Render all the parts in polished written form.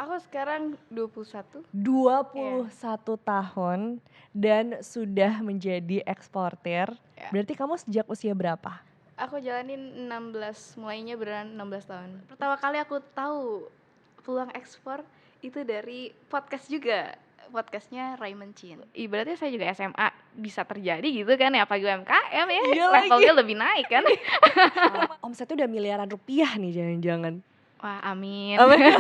Aku sekarang 21. Iya, 21 tahun dan sudah menjadi eksportir. ya. Berarti kamu sejak usia berapa? Aku jalanin 16, mulainya beneran 16 tahun. Pertama kali aku tahu peluang ekspor itu dari podcast juga. Podcastnya Raymond Chin. Ibaratnya saya juga SMA bisa terjadi gitu kan ya, apalagi UMKM ya, Iya lagi. levelnya lebih naik kan. Omsetnya udah miliaran rupiah nih jangan-jangan. Wah, amin. Amin.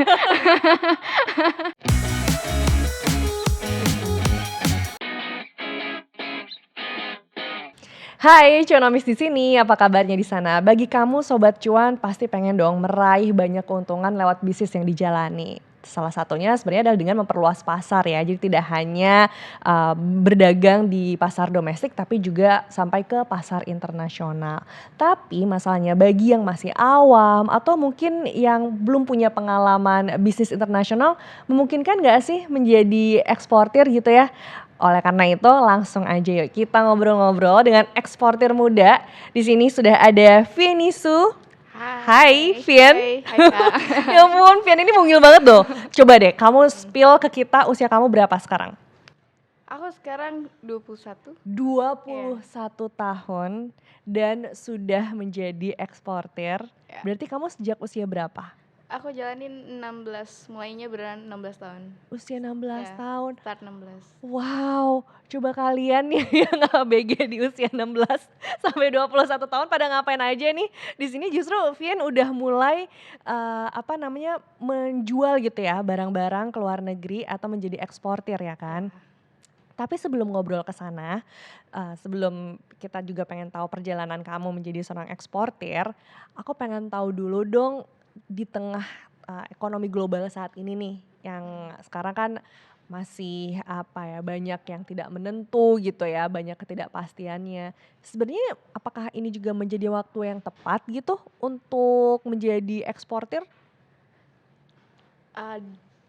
Hai, Cuanomis di sini. Apa kabarnya di sana? Bagi kamu sobat cuan pasti pengen dong meraih banyak keuntungan lewat bisnis yang dijalani. Salah satunya sebenarnya adalah dengan memperluas pasar ya. Jadi tidak hanya berdagang di pasar domestik tapi juga sampai ke pasar internasional. Tapi masalahnya bagi yang masih awam atau mungkin yang belum punya pengalaman bisnis internasional, memungkinkan nggak sih menjadi eksportir gitu ya? Oleh karena itu langsung aja yuk kita ngobrol-ngobrol dengan eksportir muda. Di sini sudah ada Vienisu. Hai Hai, Vien. hai Kak. Ya ampun Vien ini mungil banget loh. Coba deh kamu spill ke kita usia kamu berapa sekarang? Aku sekarang 21. Iya, 21 tahun dan sudah menjadi eksportir. ya. Berarti kamu sejak usia berapa? Aku jalanin 16, mulainya beneran 16 tahun. Usia 16 Ya, tahun. start 16. Wow, coba kalian nih yang ABG di usia 16 sampai 21 tahun pada ngapain aja nih? Di sini justru Vien udah mulai menjual gitu ya barang-barang ke luar negeri atau menjadi eksportir ya Ya. kan? Tapi sebelum ngobrol ke sana, sebelum kita juga pengen tahu perjalanan kamu menjadi seorang eksportir, aku pengen tahu dulu dong di tengah, ekonomi global saat ini nih, yang sekarang kan masih banyak yang tidak menentu gitu ya, banyak ketidakpastiannya. Sebenarnya apakah ini juga menjadi waktu yang tepat gitu untuk menjadi eksportir? Uh,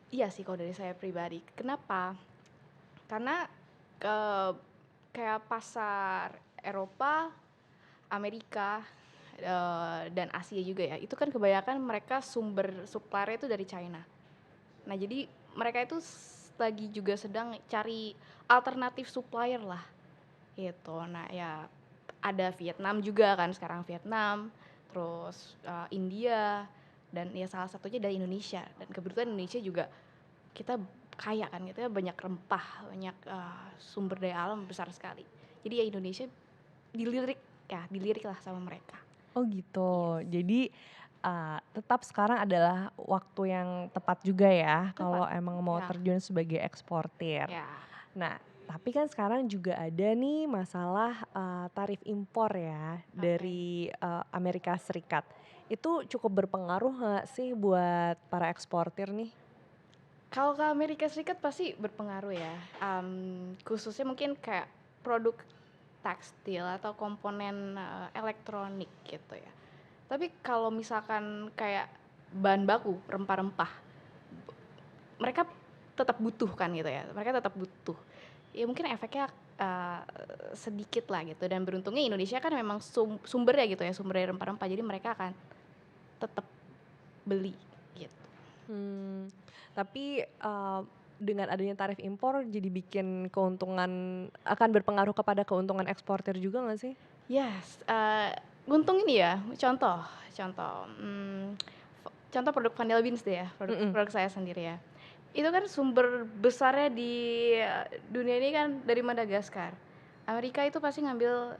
iya sih kalau dari saya pribadi. Kenapa? Karena ke kayak pasar Eropa, Amerika, dan Asia juga ya. Itu kan kebanyakan mereka sumber supply itu dari China. Nah, jadi mereka itu lagi juga sedang cari alternatif supplier lah gitu. Nah, ya ada Vietnam juga kan sekarang, Vietnam, terus India, dan ya salah satunya dari Indonesia. Dan kebetulan Indonesia juga kita kaya kan, kita banyak rempah, banyak sumber daya alam besar sekali. Jadi ya Indonesia dilirik lah sama mereka. Oh gitu. Yes, Jadi, tetap sekarang adalah waktu yang tepat juga ya tepat. kalau emang mau Ya, terjun sebagai eksportir. ya. Nah, tapi kan sekarang juga ada nih masalah, tarif impor ya Oke. dari, Amerika Serikat. Itu cukup berpengaruh nggak sih buat para eksportir nih? Kalau ke Amerika Serikat pasti berpengaruh ya. Khususnya mungkin kayak produk tekstil atau komponen elektronik gitu ya. Tapi kalau misalkan kayak bahan baku, rempah-rempah, mereka tetap butuh kan gitu ya. Mereka tetap butuh. Ya mungkin efeknya uh, sedikit lah gitu. Dan beruntungnya Indonesia kan memang sumbernya gitu ya, sumber dari rempah-rempah. Jadi mereka akan tetap beli gitu. Hmm, tapi, dengan adanya tarif impor jadi bikin keuntungan akan berpengaruh kepada keuntungan eksportir juga nggak sih? Yes, untung ini ya, contoh, contoh produk Vanilla Beans deh ya, produk Mhm. produk saya sendiri ya. Itu kan sumber besarnya di dunia ini kan dari Madagaskar. Amerika itu pasti ngambil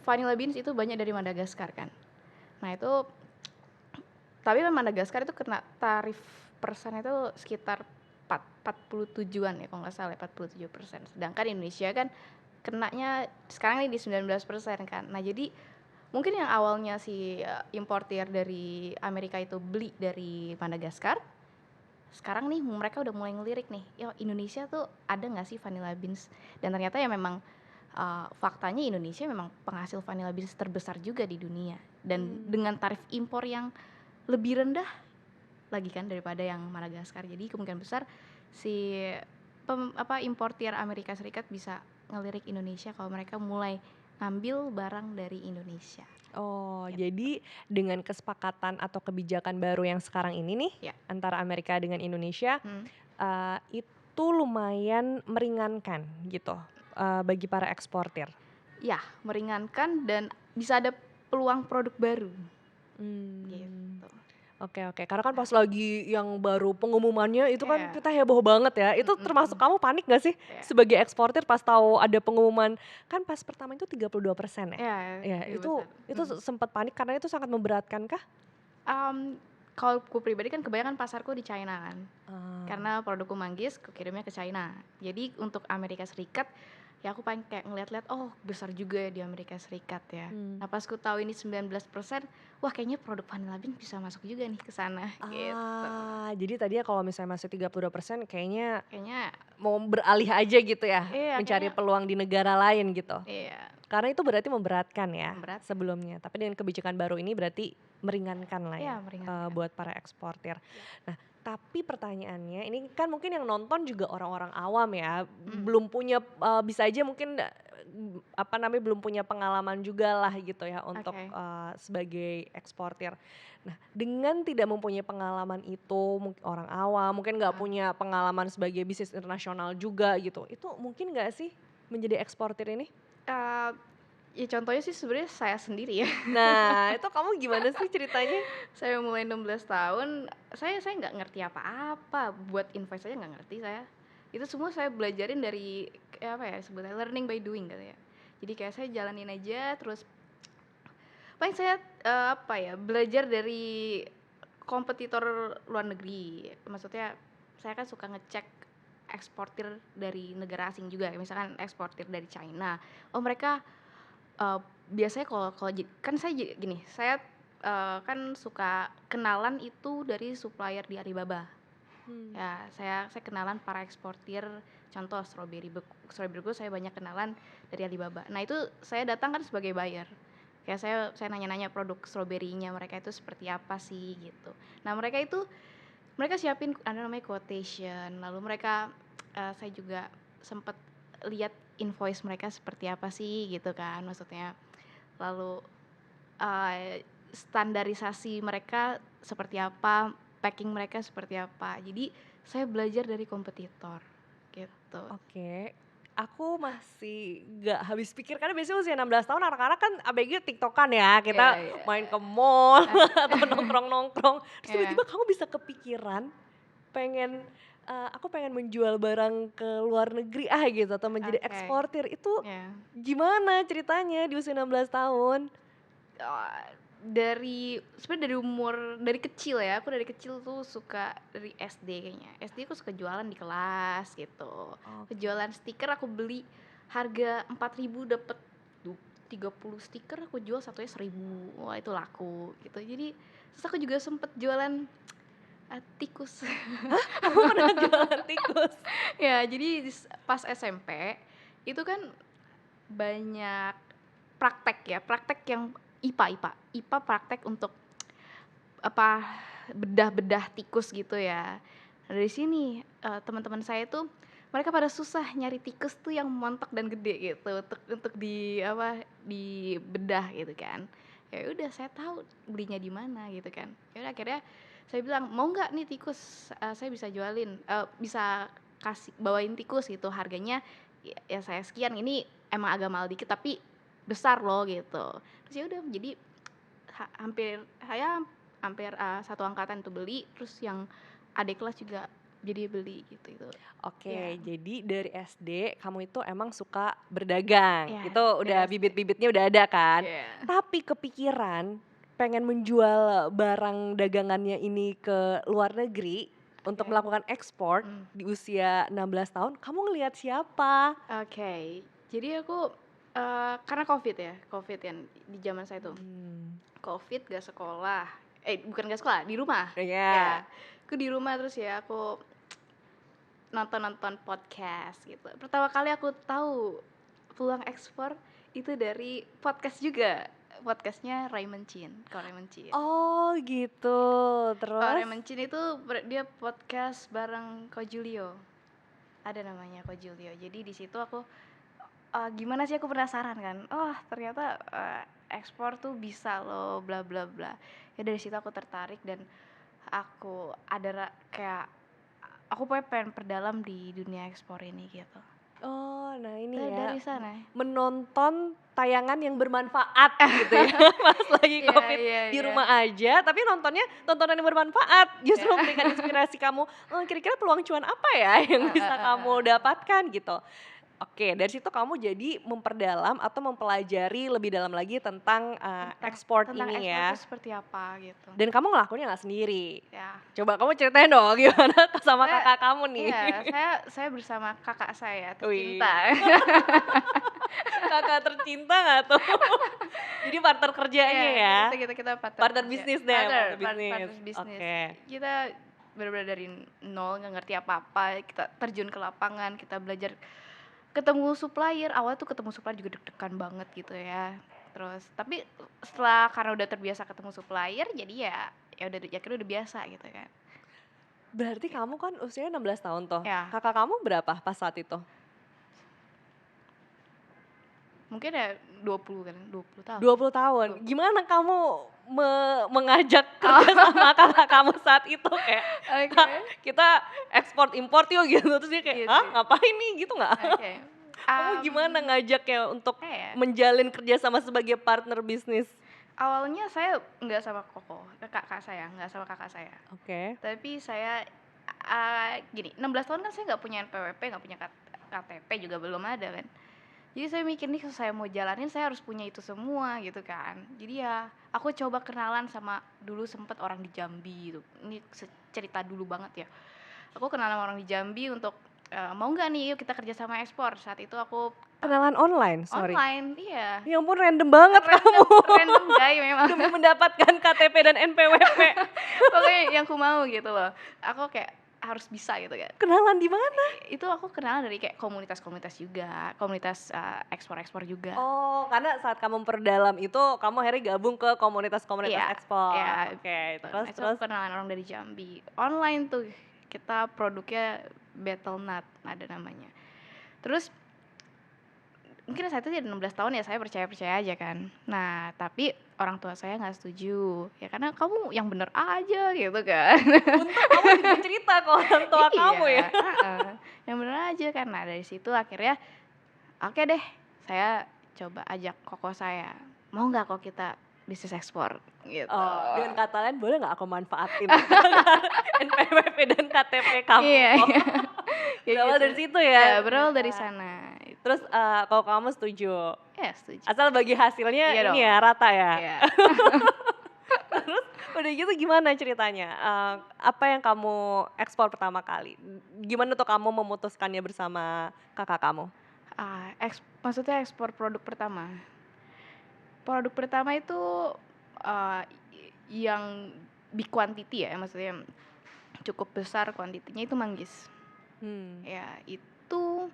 Vanilla Beans itu banyak dari Madagaskar kan. Nah itu, tapi kan Madagaskar itu kena tarif persen itu sekitar 47-an ya kalau nggak salah, 47%. Sedangkan Indonesia kan kenanya sekarang ini di 19% kan. Nah jadi mungkin yang awalnya si importir dari Amerika itu beli dari Madagaskar, sekarang nih mereka udah mulai ngelirik nih, ya Indonesia tuh ada nggak sih vanilla beans? Dan ternyata ya memang faktanya Indonesia memang penghasil vanilla beans terbesar juga di dunia. Dan Mmm. dengan tarif impor yang lebih rendah lagi kan daripada yang Madagaskar. Jadi kemungkinan besar si importir Amerika Serikat bisa ngelirik Indonesia kalau mereka mulai ngambil barang dari Indonesia. Oh, Gitu. jadi dengan kesepakatan atau kebijakan baru yang sekarang ini nih Ya. antara Amerika dengan Indonesia, itu lumayan meringankan gitu bagi para eksportir. Ya, meringankan dan bisa ada peluang produk baru. Hmm. Gitu. Oke. Karena kan pas lagi yang baru pengumumannya itu kan Iya. kita heboh banget ya. Itu termasuk kamu panik gak sih Iya. sebagai eksportir pas tahu ada pengumuman? Kan pas pertama itu 32% ya? Iya, Ya, itu besar. sempat panik karena itu sangat memberatkan kah? Kalau aku pribadi kan kebanyakan pasarku di China kan. Ah. Karena produkku manggis, kirimnya ke China. Jadi untuk Amerika Serikat, ya aku paling kayak ngeliat-liat, oh besar juga ya di Amerika Serikat ya. Nah pas ku tahu ini 19%, wah kayaknya produk Vanilla Bean bisa masuk juga nih ke sana gitu. Jadi tadinya kalau misalnya masih 32% kayaknya Kayaknya mau beralih aja gitu ya, iya mencari kayaknya peluang di negara lain gitu. iya Karena itu berarti memberatkan ya memberat. sebelumnya. Tapi dengan kebijakan baru ini berarti meringankan lah ya Iya meringankan. buat para eksportir. Nah, tapi pertanyaannya ini kan mungkin yang nonton juga orang-orang awam ya, belum punya bisa aja mungkin belum punya pengalaman juga lah gitu ya untuk Oke. sebagai eksportir. Nah, dengan tidak mempunyai pengalaman itu, orang awam mungkin nggak punya pengalaman sebagai bisnis internasional juga gitu. Itu mungkin nggak sih menjadi eksportir ini? Ya contohnya sih sebenarnya saya sendiri ya. Nah, itu kamu gimana sih ceritanya? Saya mulai 16 tahun, saya nggak ngerti apa-apa, buat invoice aja nggak ngerti saya. Itu semua saya belajarin dari kayak apa ya sebetulnya learning by doing gitu ya. Jadi kayak saya jalanin aja terus paling saya belajar dari kompetitor luar negeri. Maksudnya saya kan suka ngecek eksportir dari negara asing juga, misalkan eksportir dari China. Oh mereka biasanya kalau kan saya gini, saya kan suka kenalan itu dari supplier di Alibaba. Ya, saya kenalan para eksportir, contoh strawberry beku saya banyak kenalan dari Alibaba. Nah, itu saya datang kan sebagai buyer. Kayak saya nanya-nanya produk strawberry-nya mereka itu seperti apa sih gitu. Nah, mereka siapin ada namanya quotation, lalu mereka saya juga sempat lihat invoice mereka seperti apa sih gitu kan maksudnya. Lalu standarisasi mereka seperti apa, packing mereka seperti apa. Jadi saya belajar dari kompetitor gitu. Oke. Aku masih gak habis pikir karena biasanya usia 16 tahun anak-anak kan ABG TikTokan ya, kita Iya. main ke mall atau nongkrong-nongkrong. Terus Iya. tiba-tiba kamu bisa kepikiran aku pengen menjual barang ke luar negeri gitu atau menjadi Oke. eksportir. Itu Iya. gimana ceritanya di usia 16 tahun? Dari kecil ya, aku dari kecil tuh suka dari SD kayaknya. SD aku suka jualan di kelas gitu. Jualan stiker aku beli harga 4.000 dapet 30 stiker, aku jual satunya 1.000. Wah, itu laku gitu. Jadi terus aku juga sempet jualan tikus. Kamu pernah jualan tikus? Ya, jadi pas SMP itu kan banyak praktek yang IPA praktek untuk bedah tikus gitu ya. Nah, dari sini teman-teman saya tuh mereka pada susah nyari tikus tuh yang montok dan gede gitu untuk di bedah gitu kan. Ya udah saya tahu belinya di mana gitu kan. Ya udah akhirnya saya bilang mau nggak nih tikus, saya bisa jualin, bisa kasih bawain tikus gitu harganya ya saya sekian, ini emang agak mahal dikit tapi besar loh gitu. Terus ya udah jadi hampir satu angkatan tuh beli, terus yang adik kelas juga jadi beli gitu itu. Oke, Ya. jadi dari SD kamu itu emang suka berdagang. Ya, Itu udah dari SD. bibit-bibitnya udah ada kan? Iya. Tapi kepikiran pengen menjual barang dagangannya ini ke luar negeri untuk Oke. melakukan ekspor di usia 16 tahun, kamu ngelihat siapa? Oke. Jadi aku karena COVID kan di zaman saya tuh. COVID gak sekolah. Bukan gak sekolah, di rumah. Iya. Ya. Aku di rumah terus ya aku nonton podcast gitu. Pertama kali aku tahu peluang ekspor itu dari podcast juga. Podcastnya Raymond Chin. Kalau Raymond Chin. Oh gitu, Kalau terus? Raymond Chin itu dia podcast bareng Ko Julio. Ada namanya Ko Julio. Jadi di situ aku gimana sih, aku penasaran kan, oh ternyata, ekspor tuh bisa loh bla bla bla. Ya dari situ aku tertarik dan aku ada kayak aku pokoknya pengen perdalam di dunia ekspor ini gitu. Oh, nah ini ya, Dari sana. menonton tayangan yang bermanfaat gitu ya, pas lagi Iya Covid iya di iya. rumah aja, tapi nontonnya tontonan yang bermanfaat, justru Iya. memberikan inspirasi kamu, kira-kira peluang cuan apa ya yang bisa kamu Heeh. dapatkan gitu. Oke, dari situ kamu jadi memperdalam atau mempelajari lebih dalam lagi tentang, Tentang ekspor tentang ini ekspor tuh ya, seperti apa gitu. dan kamu ngelakuinnya nggak sendiri. Ya. Coba kamu ceritain dong gimana sama Saya kakak kamu nih? iya, saya bersama kakak saya Wih. tercinta. Kakak tercinta nggak tuh? Jadi partner Iya, kerjanya ya? kita kita kita partner Partner kerja, bisnis deh, partner bisnis. partner bisnis. Oke. Kita bener-bener dari nol, nggak ngerti apa-apa, kita terjun ke lapangan, kita belajar ketemu supplier. Awalnya tuh ketemu supplier juga deg-degan banget gitu ya. Terus tapi setelah karena udah terbiasa ketemu supplier, jadi ya udah ya akhirnya udah biasa gitu kan. Berarti kamu kan usianya 16 tahun tuh. Ya, Kakak kamu berapa pas saat itu? mungkin ya 20 kan, 20 tahun. 20 tahun. 20. Gimana kamu mengajak Oh, kerja sama kakak kamu saat itu kayak, "Kak, oke. kita ekspor impor yuk," gitu. Terus dia kayak, Iya "Hah, sih. ngapain nih?" Gitu nggak? Oke. Kamu gimana ngajaknya untuk Apa ya? menjalin kerja sama sebagai partner bisnis? Awalnya saya nggak sama kakak saya, nggak sama kakak saya. Oke. Tapi saya, gini, 16 tahun kan saya nggak punya NPWP, nggak punya KTP juga belum ada kan. Jadi saya mikir nih kalau saya mau jalanin saya harus punya itu semua gitu kan. Jadi ya aku coba kenalan sama dulu sempet orang di Jambi gitu. Ini cerita dulu banget ya. Aku kenalan sama orang di Jambi untuk, mau nggak nih yuk kita kerja sama ekspor. Saat itu aku Kenalan online? Sorry. online, iya. Ya ampun random banget kamu. Random guy memang. Demi mendapatkan KTP dan NPWP. Pokoknya yang aku mau gitu loh. Aku kayak harus bisa gitu kan. Kenalan di mana? Itu aku kenal dari kayak komunitas-komunitas juga, komunitas, ekspor-ekspor juga. Oh, karena saat kamu memperdalam itu kamu akhirnya gabung ke komunitas-komunitas Iya, ekspor. iya. Oke, terus Itu terus? aku kenalan orang dari Jambi. Online tuh, kita produknya Battle.Nut ada namanya. Terus mungkin saat itu dia 16 tahun ya, saya percaya-percaya aja kan. Nah, tapi orang tua saya nggak setuju. Ya karena kamu yang bener aja gitu kan. Untung kamu juga cerita ke orang tua kamu ya. Iya, heeh, yang bener aja kan. Nah, dari situ akhirnya oke deh, saya coba ajak koko saya, "Mau nggak kalau kita bisnis ekspor?" Gitu. Oh, dengan kata lain boleh nggak aku manfaatin NPWP dan KTP kamu? Iya iya, kayak Berawal gitu. dari situ ya Ya berawal dari ternyata. sana, Terus, kalau kamu setuju? ya setuju. Asal bagi hasilnya Iya ini dong, ya, rata ya? iya. Terus udah gitu gimana ceritanya? Apa yang kamu ekspor pertama kali? Gimana tuh kamu memutuskannya bersama kakak kamu? Maksudnya ekspor produk pertama? Produk pertama itu, eee, yang big quantity ya, maksudnya cukup besar kuantitinya itu manggis. Hmm. Ya itu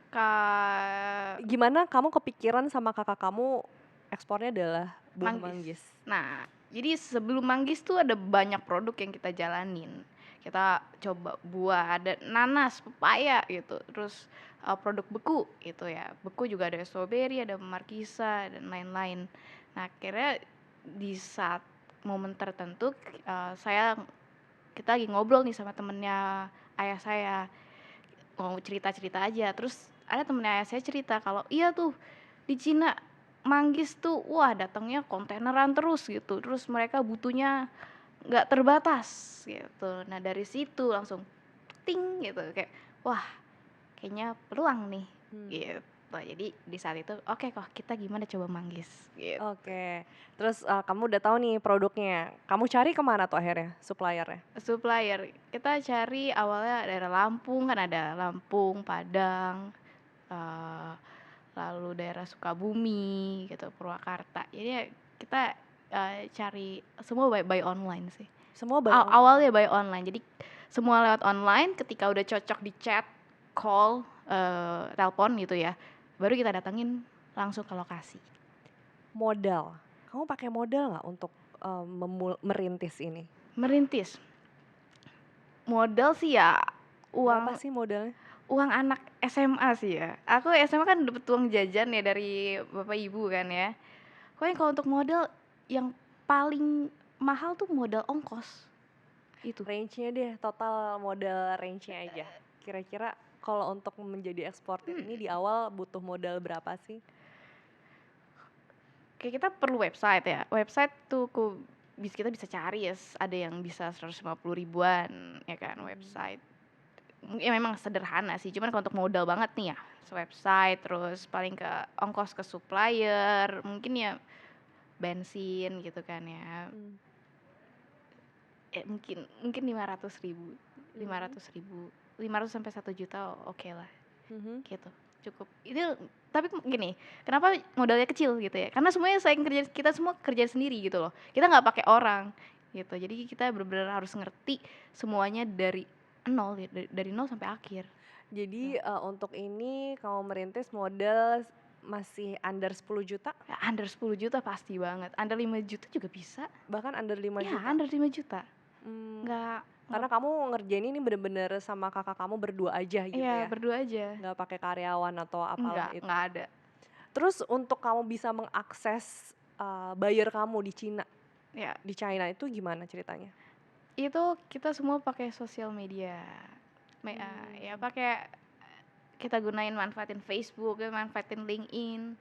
ka Gimana kamu kepikiran sama kakak kamu ekspornya adalah buah manggis. manggis? Nah, jadi sebelum manggis tuh ada banyak produk yang kita jalanin. Kita coba buah, ada nanas, pepaya gitu, terus, produk beku itu ya, beku juga ada strawberry, ada markisa, dan lain-lain. Nah, akhirnya di saat momen tertentu, kita lagi ngobrol nih sama temennya ayah saya, mau cerita-cerita aja, terus ada temennya ayah saya cerita kalau, "Iya tuh, di Cina manggis tuh, wah datangnya kontaineran terus," gitu, terus mereka butuhnya nggak terbatas gitu. Nah dari situ langsung ting gitu kayak, wah kayaknya peluang nih Hmm. gitu. Jadi di saat itu oke kok kita gimana coba manggis gitu. Oke, terus, kamu udah tahu nih produknya, kamu cari kemana tuh akhirnya supplier-nya? Supplier kita cari awalnya daerah Lampung, kan ada Lampung, Padang, eh, lalu daerah Sukabumi gitu, Purwakarta. Jadi ya kita cari semua by online sih. Semua by online? Awalnya by online, jadi semua lewat online. Ketika udah cocok di chat, call, telepon gitu ya, baru kita datengin langsung ke lokasi. Modal, kamu pakai modal nggak untuk, merintis ini? Merintis modal sih ya Berapa uang sih modalnya? uang anak SMA sih ya. Aku SMA kan dapet uang jajan ya dari bapak ibu kan ya. Pokoknya kalau untuk modal yang paling mahal tuh modal ongkos itu. Range-nya deh, total modal range-nya aja. Kira-kira kalau untuk menjadi eksportir ini di awal butuh modal berapa sih? Kayak kita perlu website ya. Website tuh kita bisa cari ya, ada yang bisa 150 ribuan ya kan website. Ya memang sederhana sih, cuman kalau untuk modal banget nih ya, website terus paling ke ongkos ke supplier, mungkin ya bensin gitu kan ya. Mungkin 500 ribu, 500 sampai 1 juta oke lah gitu, cukup itu. Tapi gini, kenapa modalnya kecil gitu ya, karena semuanya kita semua kerja sendiri gitu loh, kita nggak pakai orang gitu, jadi kita benar-benar harus ngerti semuanya dari nol ya, dari nol sampai akhir. Jadi untuk ini kamu merintis modal masih under 10 juta? Ya, under 10 juta pasti banget, under 5 juta juga bisa. Bahkan under 5 Ya juta? under 5 juta. Hmm, nggak karena kamu ngerjain ini bener-bener sama kakak kamu berdua aja gitu Iya, ya? berdua aja. Nggak pakai karyawan atau apalah itu? Nggak ada. Terus untuk kamu bisa mengakses buyer kamu di Cina, Ya, di China itu gimana ceritanya? itu kita semua pakai sosial media. Ya pakai, kita gunain, manfaatin Facebook, manfaatin LinkedIn,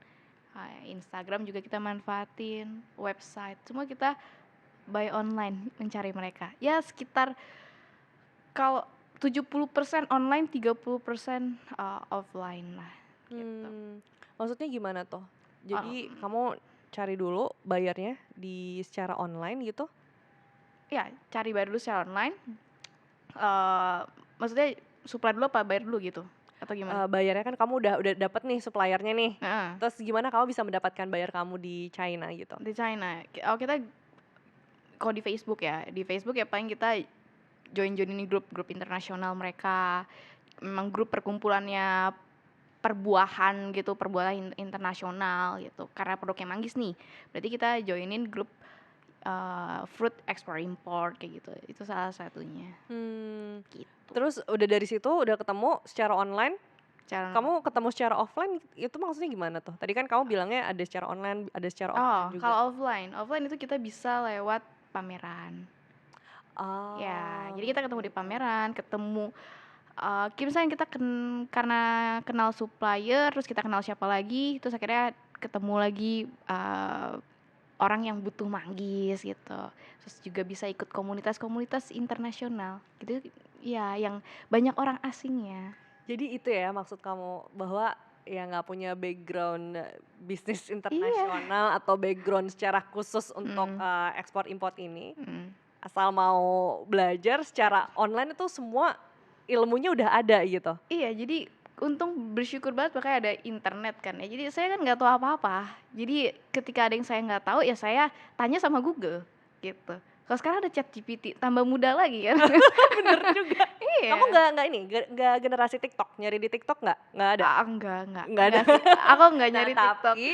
Instagram juga kita manfaatin, website, semua kita buy online, mencari mereka. Ya sekitar kalau 70% online, 30% offline lah gitu. Maksudnya gimana tuh? Jadi kamu cari dulu bayarnya di secara online gitu? Ya, cari bayar dulu secara online. Maksudnya supply dulu apa bayar dulu gitu? Atau gimana? Bayarnya kan kamu udah dapet nih suppliernya nih. Heeh. Terus gimana kamu bisa mendapatkan bayar kamu di China gitu? Di China. Kita kalau di Facebook ya paling kita join-joinin grup internasional mereka. Memang grup perkumpulannya perbuahan gitu, perbuahan internasional gitu. Karena produknya manggis nih, berarti kita joinin grup fruit export import kayak gitu. Itu salah satunya. Gitu. Terus udah dari situ udah ketemu secara online, kamu ketemu secara offline itu maksudnya gimana tuh? Tadi kan kamu bilangnya ada secara online, ada secara offline juga. Kalau offline itu kita bisa lewat pameran. Ya, jadi kita ketemu di pameran, misalnya kita karena kenal supplier, terus kita kenal siapa lagi, terus akhirnya ketemu lagi orang yang butuh manggis gitu. Terus juga bisa ikut komunitas-komunitas internasional gitu ya, yang banyak orang asingnya. Jadi itu ya maksud kamu, bahwa ya nggak punya background bisnis Iya. internasional atau background secara khusus untuk ekspor import ini, asal mau belajar secara online itu semua ilmunya udah ada gitu. Iya, jadi untung bersyukur banget makanya ada internet kan ya. Jadi saya kan nggak tahu apa-apa. Jadi ketika ada yang saya nggak tahu ya saya tanya sama Google gitu. Kalau sekarang ada ChatGPT, tambah mudah lagi kan. Bener juga. Iya. Kamu nggak generasi TikTok, nyari di TikTok nggak ada? Enggak Nggak ada. sih. Aku nggak nyari TikTok. Tapi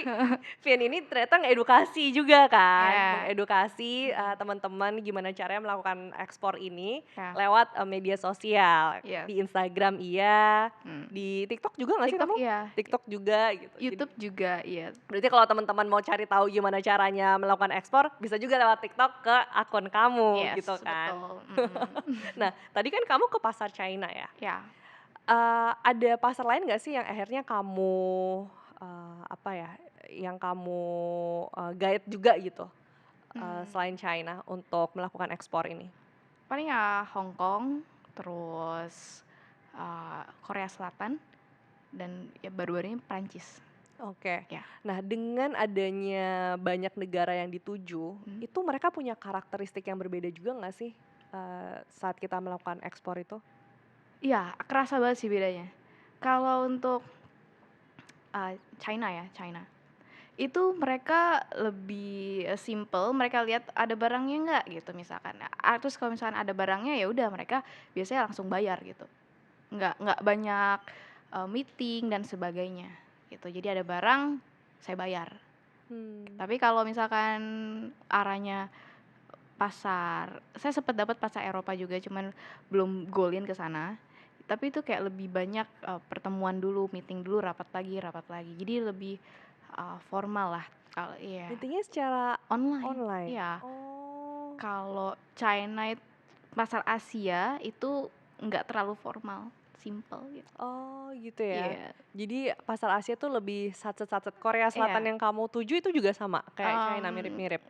Vian ini ternyata ngedukasi juga kan, Iya. mengedukasi teman-teman gimana caranya melakukan ekspor ini Ya. lewat media sosial. Yes. Di Instagram iya, di TikTok juga nggak sih TikTok kamu? iya. TikTok juga gitu. YouTube juga iya. Berarti kalau teman-teman mau cari tahu gimana caranya melakukan ekspor, bisa juga lewat TikTok ke akun kamu Yes, gitu kan. betul. Nah, tadi kan kamu ke pasar China ya. Ya. Ada pasar lain nggak sih yang akhirnya kamu yang kamu guide juga gitu selain China untuk melakukan ekspor ini? Paling ya Hong Kong, terus Korea Selatan, dan ya baru-baru ini Prancis. Oke. Ya. Nah, dengan adanya banyak negara yang dituju, itu mereka punya karakteristik yang berbeda juga nggak sih saat kita melakukan ekspor itu? Iya, kerasa banget sih bedanya. Kalau untuk China, itu mereka lebih simple. Mereka lihat ada barangnya nggak gitu misalkan. Terus kalau misalkan ada barangnya ya udah mereka biasanya langsung bayar gitu. Nggak banyak meeting dan sebagainya gitu. Jadi ada barang saya bayar. Tapi kalau misalkan arahnya pasar, saya sempat dapat pasar Eropa juga, cuman belum golin ke sana. tapi itu kayak lebih banyak pertemuan dulu, meeting dulu, rapat lagi. Jadi lebih formal lah. Kalau iya, Meetingnya secara online. online? Iya. Oh. Kalau China pasar Asia itu nggak terlalu formal, simple gitu. Oh gitu ya. Iya. Jadi pasar Asia tuh lebih satset-satset. Korea Selatan Iya. yang kamu tuju itu juga sama kayak China mirip-mirip?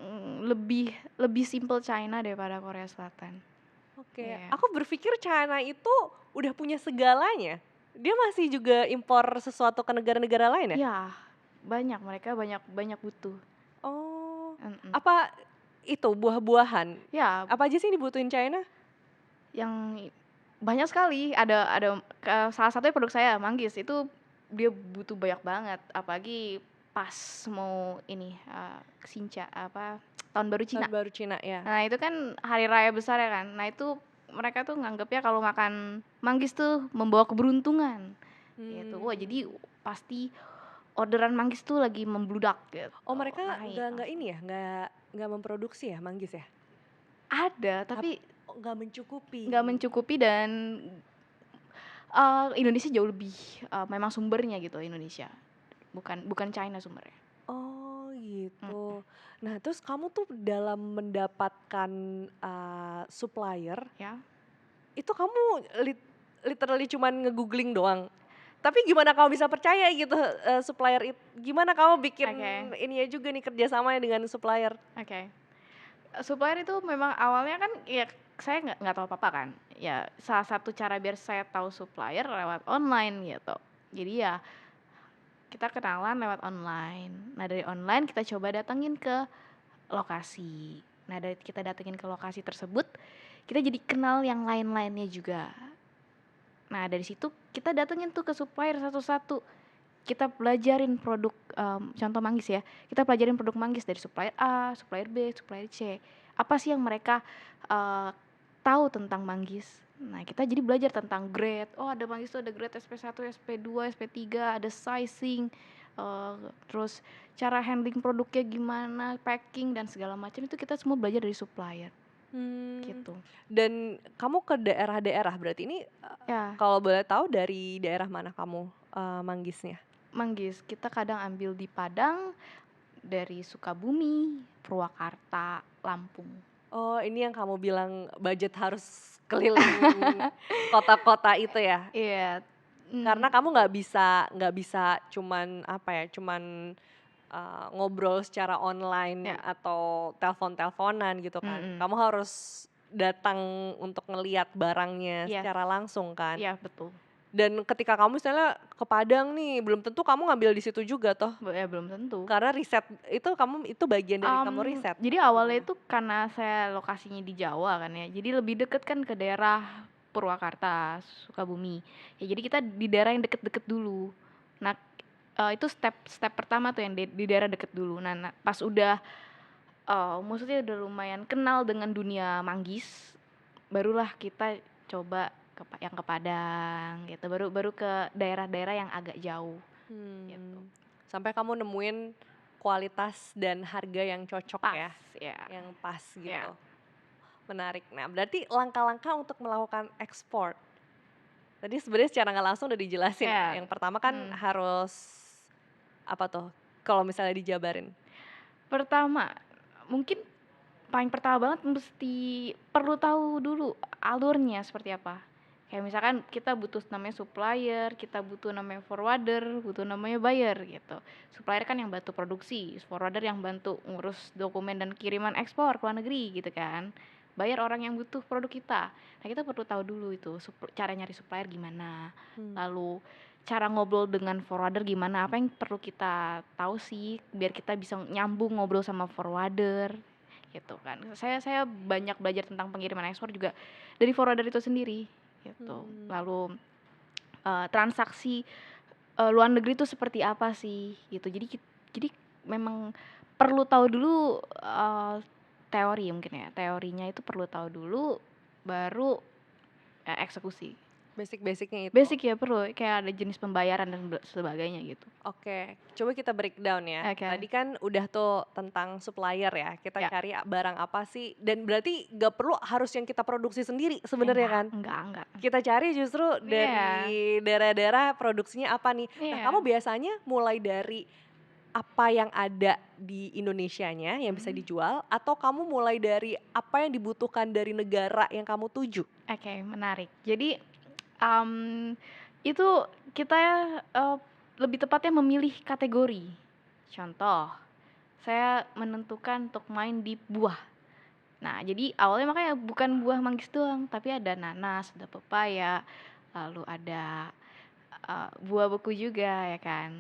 Lebih lebih simple China daripada Korea Selatan. Oke, Iya. aku berpikir China itu udah punya segalanya. Dia masih juga impor sesuatu ke negara-negara lain ya? Iya, banyak mereka banyak banyak butuh. Oh, Mhm. apa itu buah-buahan? Ya, Apa aja sih yang dibutuhin China? yang banyak sekali. Ada salah satunya produk saya, manggis. Itu dia butuh banyak banget, apalagi pas mau ini tahun baru Cina. Tahun baru Cina ya. Nah, itu kan hari raya besar ya kan. Nah, itu mereka tuh nganggepnya kalau makan manggis tuh membawa keberuntungan. Gitu. Wah, jadi Hmm. pasti orderan manggis tuh lagi membludak Oh gitu, mereka naik nggak langsung. ini ya, nggak memproduksi ya manggis ya? Ada, tapi Oh, nggak mencukupi. nggak mencukupi dan Indonesia jauh lebih memang sumbernya gitu Indonesia, bukan bukan China sumbernya. Oh Mhm, gitu. Nah terus kamu tuh dalam mendapatkan supplier, ya. itu kamu literally cuman nge-googling doang? Tapi gimana kamu bisa percaya gitu, supplier gimana kamu bikin Oke, ininya juga nih kerjasamanya dengan supplier? oke. Supplier itu memang awalnya kan ya saya nggak tahu apa-apa kan, ya salah satu cara biar saya tahu supplier lewat online gitu. Jadi ya kita kenalan lewat online. Nah, dari online kita coba datengin ke lokasi. Nah, dari kita datengin ke lokasi tersebut, kita jadi kenal yang lain-lainnya juga. Nah, dari situ kita datengin tuh ke supplier satu-satu. Kita pelajarin produk, contoh manggis ya, kita pelajarin produk manggis dari supplier A, supplier B, supplier C. Apa sih yang mereka eee, tahu tentang manggis. Nah, kita jadi belajar tentang grade. Oh, ada manggis tuh ada grade SP1, SP2, SP3, ada sizing, terus cara handling produknya gimana, packing dan segala macam itu kita semua belajar dari supplier, Hmm. gitu. Dan kamu ke daerah-daerah berarti ini, Ya, kalau boleh tahu dari daerah mana kamu, manggisnya? manggis kita kadang ambil di Padang, dari Sukabumi, Purwakarta, Lampung. Oh ini yang kamu bilang budget harus keliling kota-kota itu ya? Iya, Karena kamu betul. nggak bisa cuman apa ya, cuman, ngobrol secara online Ya, atau telepon-teleponan gitu kan. mhm. Kamu harus datang untuk ngelihat barangnya Yes, secara langsung kan. iya betul. Dan ketika kamu misalnya ke Padang nih, belum tentu kamu ngambil di situ juga toh. Ya belum tentu. Karena riset itu bagian dari kamu riset Jadi atau awalnya gimana? itu karena saya lokasinya di Jawa kan ya, jadi lebih deket kan ke daerah Purwakarta, Sukabumi. Ya jadi kita di daerah yang deket-deket dulu. Nah, itu step step pertama tuh yang di daerah deket dulu. Nah, pas udah, maksudnya udah lumayan kenal dengan dunia manggis, barulah kita coba yang ke Padang gitu, baru baru ke daerah-daerah yang agak jauh gitu. Sampai kamu nemuin kualitas dan harga yang cocok Pas, ya, ya, yang pas ya, gitu. Menarik. Nah, berarti langkah-langkah untuk melakukan ekspor. Tadi sebenarnya secara nggak langsung udah dijelasin ya. ya, Yang pertama kan harus apa tuh? Kalau misalnya dijabarin. pertama, mungkin paling pertama banget mesti perlu tahu dulu alurnya seperti apa. Kayak misalkan kita butuh namanya supplier, kita butuh namanya forwarder, butuh namanya buyer gitu. Supplier kan yang bantu produksi, forwarder yang bantu ngurus dokumen dan kiriman ekspor ke luar negeri gitu kan. Buyer orang yang butuh produk kita. Nah, kita perlu tahu dulu itu cara nyari supplier gimana. Hmm. Lalu cara ngobrol dengan forwarder gimana, apa yang perlu kita tahu sih biar kita bisa nyambung ngobrol sama forwarder gitu kan. Saya banyak belajar tentang pengiriman ekspor juga dari forwarder itu sendiri gitu. Hmm. Lalu transaksi luar negeri itu seperti apa sih gitu. Jadi memang perlu tahu dulu teori mungkin ya. Teorinya itu perlu tahu dulu baru eksekusi. Basic-basicnya itu. Basic ya perlu, kayak ada jenis pembayaran dan sebagainya gitu. Oke, coba kita breakdown ya. Oke. Tadi kan udah tuh tentang supplier ya, kita Ya. cari barang apa sih, dan berarti gak perlu harus yang kita produksi sendiri sebenarnya kan? Enggak. Kita cari justru Iya. dari daerah-daerah produksinya apa nih. Nah, kamu Iya. biasanya mulai dari apa yang ada di Indonesianya yang bisa dijual, atau kamu mulai dari apa yang dibutuhkan dari negara yang kamu tuju? Oke, menarik. Jadi, itu kita, lebih tepatnya memilih kategori. Contoh, saya menentukan untuk main di buah. Nah, jadi awalnya makanya bukan buah manggis doang, tapi ada nanas, ada pepaya, lalu ada, buah beku juga ya kan.